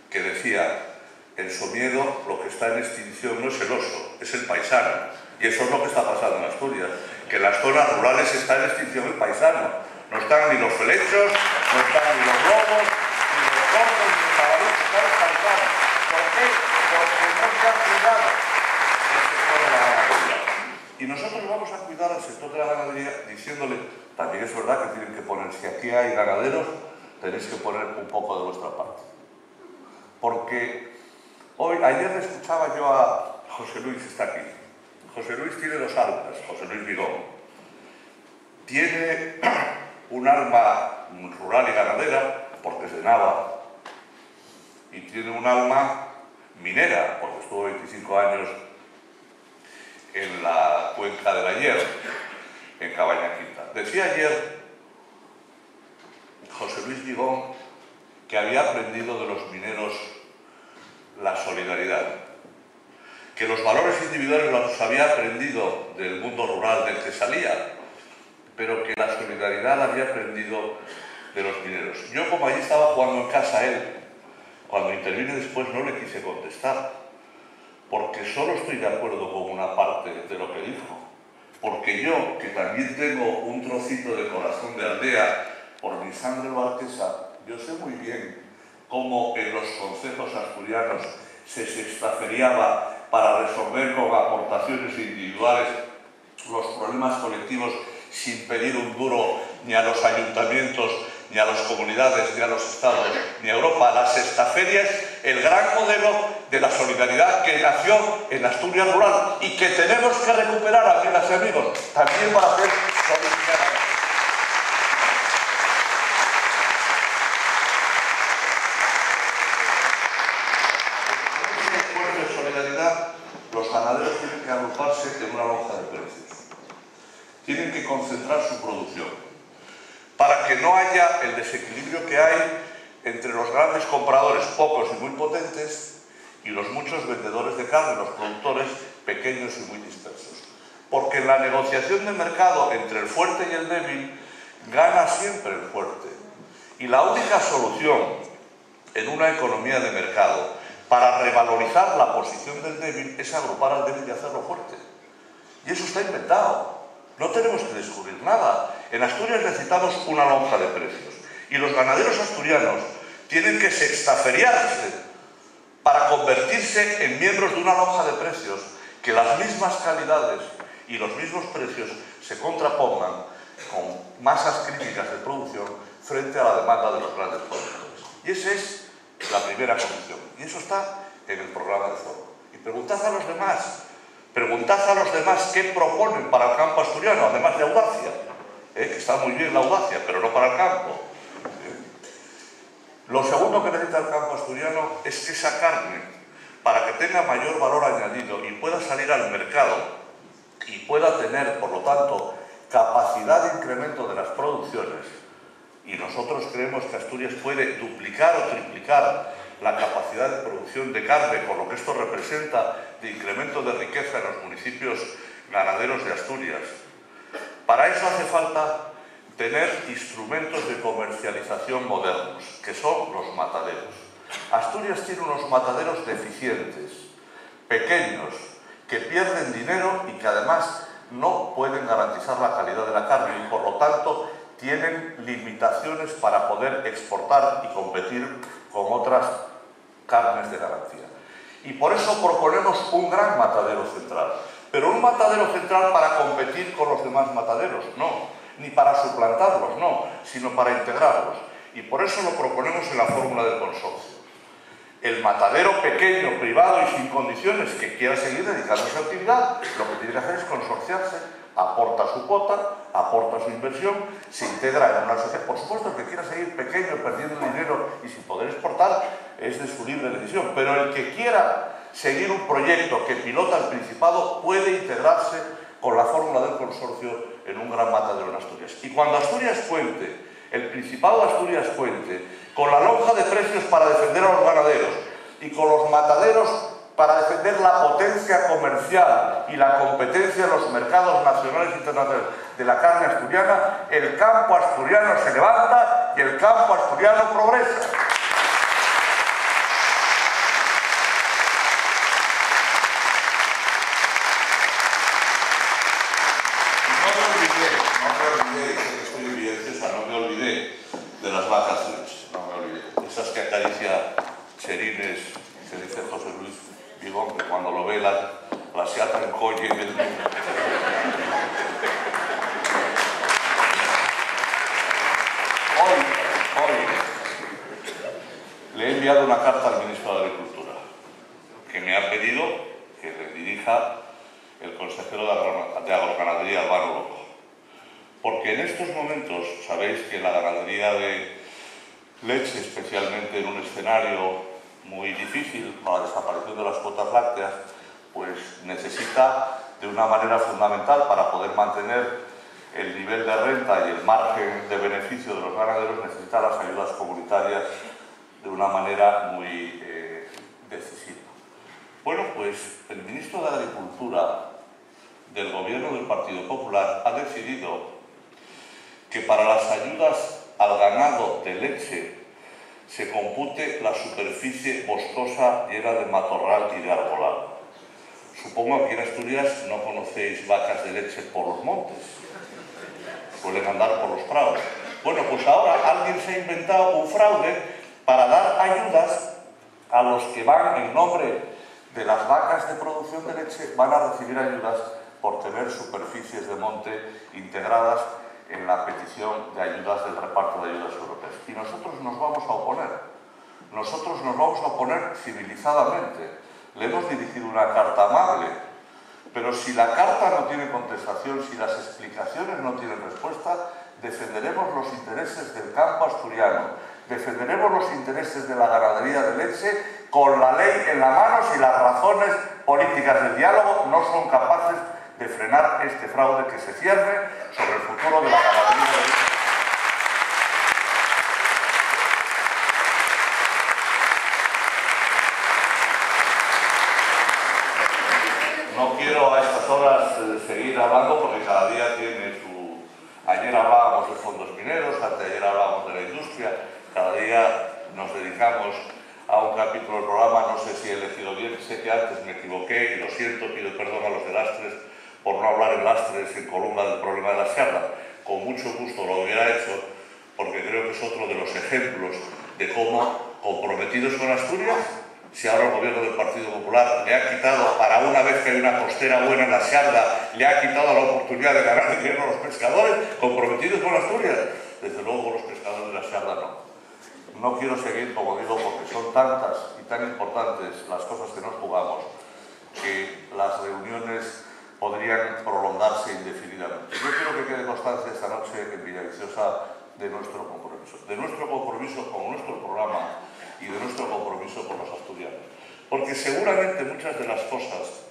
que decía: el somiedo, lo que está en extinción no es el oso, es el paisano. Y eso es lo que está pasando en Asturias, que en las zonas rurales está en extinción el paisano. No están ni los felechos, no están ni los lobos, ni los cortos, ni los jabalíes, están los paisanos. ¿Por qué? Porque no se ha cuidado el sector de la ganadería. Y nosotros vamos a cuidar al sector de la ganadería diciéndole, también es verdad que tienen que poner, si aquí hay ganaderos, tenéis que poner un poco de vuestra parte. Porque ayer le escuchaba yo a José Luis, está aquí. José Luis tiene dos almas, José Luis Vigón. Tiene un alma rural y ganadera, porque es de Nava, y tiene un alma minera, porque estuvo 25 años en la cuenca del Ayer, en Cabaña Quinta. Decía ayer José Luis Vigón que había aprendido de los mineros la solidaridad, que los valores individuales los había aprendido del mundo rural del que salía, pero que la solidaridad la había aprendido de los mineros. Yo, como allí estaba jugando en casa él, cuando intervine después no le quise contestar, porque solo estoy de acuerdo con una parte de lo que dijo. Porque yo, que también tengo un trocito de corazón de aldea por mi sangre marquesa, yo sé muy bien cómo en los concejos asturianos se sextaferiaba para resolver con aportaciones individuales los problemas colectivos sin pedir un duro ni a los ayuntamientos, ni a las comunidades, ni a los estados, ni a Europa. La sextaferia es el gran modelo de la solidaridad que nació en Asturias rural y que tenemos que recuperar, amigas y amigos, también para hacer solidaridad. En ese esfuerzo de solidaridad, los ganaderos tienen que agruparse en una lonja de precios. Tienen que concentrar su producción, para que no haya el desequilibrio que hay entre los grandes compradores, pocos y muy potentes, y los muchos vendedores de carne, los productores pequeños y muy dispersos. Porque en la negociación de mercado entre el fuerte y el débil, gana siempre el fuerte. Y la única solución en una economía de mercado para revalorizar la posición del débil es agrupar al débil y hacerlo fuerte. Y eso está inventado. No tenemos que descubrir nada. En Asturias necesitamos una lonja de precios. Y los ganaderos asturianos tienen que sextaferiarse para convertirse en miembros de una lonja de precios, que las mismas calidades y los mismos precios se contrapongan con masas críticas de producción frente a la demanda de los grandes productores. Y esa es la primera condición. Y eso está en el programa de foro. Y preguntad a los demás qué proponen para el campo asturiano, además de audacia, que está muy bien la audacia, pero no para el campo. Lo segundo que necesita el campo asturiano es que esa carne, para que tenga mayor valor añadido y pueda salir al mercado y pueda tener, por lo tanto, capacidad de incremento de las producciones, y nosotros creemos que Asturias puede duplicar o triplicar la capacidad de producción de carne, con lo que esto representa de incremento de riqueza en los municipios ganaderos de Asturias. Para eso hace falta tener instrumentos de comercialización modernos, que son los mataderos. Asturias tiene unos mataderos deficientes, pequeños, que pierden dinero y que además no pueden garantizar la calidad de la carne y por lo tanto tienen limitaciones para poder exportar y competir con otras carnes de garantía. Y por eso proponemos un gran matadero central, pero un matadero central para competir con los demás mataderos, no, ni para suplantarlos, no, sino para integrarlos. Y por eso lo proponemos en la fórmula del consorcio. El matadero pequeño, privado y sin condiciones que quiera seguir dedicando a esa actividad, lo que tiene que hacer es consorciarse, aporta su cuota, aporta su inversión, se integra en una sociedad. Por supuesto, el que quiera seguir pequeño, perdiendo dinero y sin poder exportar, es de su libre decisión. Pero el que quiera seguir un proyecto que pilota el Principado puede integrarse con la fórmula del consorcio en un gran matadero en Asturias. Y cuando Asturias cuente, el Principado de Asturias cuente, con la lonja de precios para defender a los ganaderos y con los mataderos para defender la potencia comercial y la competencia en los mercados nacionales e internacionales de la carne asturiana, el campo asturiano se levanta y el campo asturiano progresa. No me olvidé de las vacas de leche, no me olvidé. Esas que acaricia Cherines, que dice José Luis Vigón, que cuando lo ve la se ata en colle en el... Hoy le he enviado una carta al ministro de Agricultura, que me ha pedido que le dirija el consejero de Agroganadería, Álvaro Loco. Porque en estos momentos, sabéis que la ganadería de leche, especialmente en un escenario muy difícil con la desaparición de las cuotas lácteas, pues necesita de una manera fundamental para poder mantener el nivel de renta y el margen de beneficio de los ganaderos, necesita las ayudas comunitarias de una manera muy decisiva. Bueno, pues el ministro de Agricultura del Gobierno del Partido Popular ha decidido que para las ayudas al ganado de leche se compute la superficie boscosa llena de matorral y de arbolado. Supongo que en Asturias no conocéis vacas de leche por los montes, suelen andar por los prados. Bueno, pues ahora alguien se ha inventado un fraude para dar ayudas a los que van en nombre de las vacas de producción de leche, van a recibir ayudas por tener superficies de monte integradas en la petición de ayudas del reparto de ayudas europeas. Y nosotros nos vamos a oponer. Nosotros nos vamos a oponer civilizadamente. Le hemos dirigido una carta amable, pero si la carta no tiene contestación, si las explicaciones no tienen respuesta, defenderemos los intereses del campo asturiano, defenderemos los intereses de la ganadería de leche con la ley en la mano si las razones políticas del diálogo no son capaces de frenar este fraude que se cierne sobre el futuro de la ganadería de leche. No quiero a estas horas seguir hablando porque cada día tiene su... Ayer hablábamos de fondos mineros, anteayer hablábamos de la industria, cada día nos dedicamos a un capítulo del programa, no sé si he elegido bien, sé que antes me equivoqué y lo siento, pido perdón a los de Lastres por no hablar en Lastres en Columna del problema de la Sierra. Con mucho gusto lo hubiera hecho porque creo que es otro de los ejemplos de cómo comprometidos con Asturias, si ahora el gobierno del Partido Popular le ha quitado para una vez que que hay una costera buena en la Xarda le ha quitado la oportunidad de ganar dinero a los pescadores comprometidos con Asturias. Desde luego con los pescadores de la Xarda no. No quiero seguir, como digo, porque son tantas y tan importantes las cosas que nos jugamos que las reuniones podrían prolongarse indefinidamente. Yo quiero que quede constancia esta noche en Villaviciosa de nuestro compromiso con nuestro programa y de nuestro compromiso con los asturianos. Porque seguramente muchas de las cosas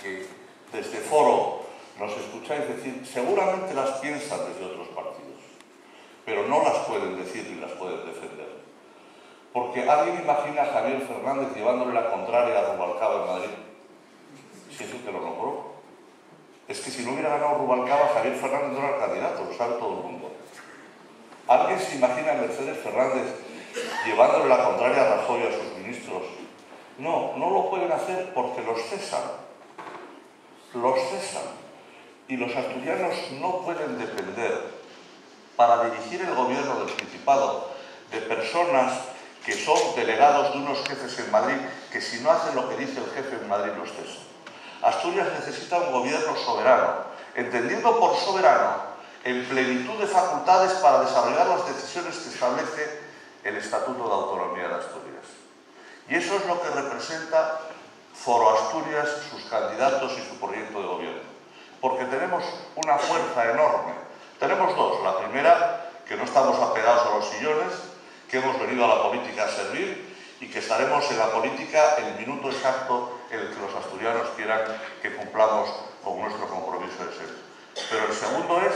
que desde Foro nos escucháis decir, seguramente las piensan desde otros partidos, pero no las pueden decir ni las pueden defender. Porque ¿alguien imagina a Javier Fernández llevándole la contraria a Rubalcaba en Madrid? Si es el que lo nombró. Es que si no hubiera ganado Rubalcaba, Javier Fernández no era el candidato, lo sabe todo el mundo. ¿Alguien se imagina a Mercedes Fernández llevándole la contraria a Rajoy y a sus ministros? No, no lo pueden hacer porque los cesan. Los cesan. Y los asturianos no pueden depender para dirigir el gobierno del Principado de personas que son delegados de unos jefes en Madrid que si no hacen lo que dice el jefe en Madrid los cesan. Asturias necesita un gobierno soberano, entendiendo por soberano en plenitud de facultades para desarrollar las decisiones que establece el Estatuto de Autonomía de Asturias. Y eso es lo que representa Foro Asturias, sus candidatos y su proyecto de gobierno. Porque tenemos una fuerza enorme. Tenemos dos. La primera, que no estamos apegados a los sillones, que hemos venido a la política a servir y que estaremos en la política el minuto exacto en el que los asturianos quieran que cumplamos con nuestro compromiso de ser. Pero el segundo es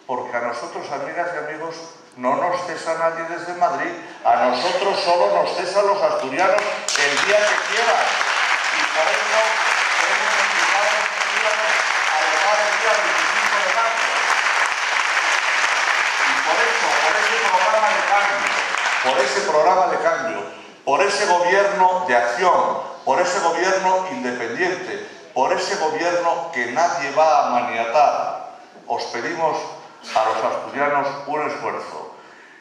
porque a nosotros, amigas y amigos, no nos cesa nadie desde Madrid, a nosotros solo nos cesan los asturianos el día que quieran. Y por eso hemos invitado a los asturianos a votar el día 25 de marzo. Y por eso, por ese programa de cambio, por ese gobierno de acción, por ese gobierno independiente, por ese gobierno que nadie va a maniatar, os pedimos a los asturianos un esfuerzo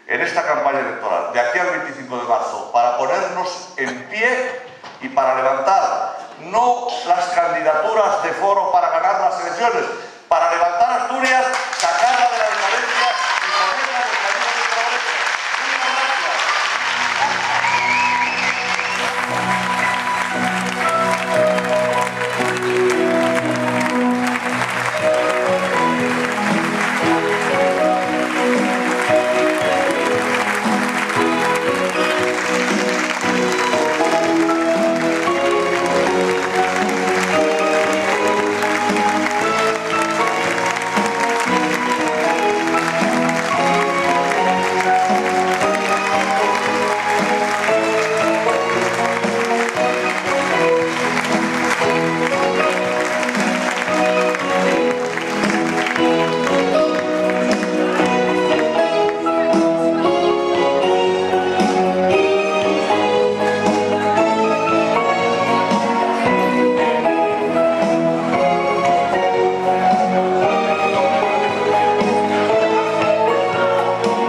en esta campaña electoral, de aquí al 25 de marzo, para ponernos en pie y para levantar no las candidaturas de Foro para ganar las elecciones,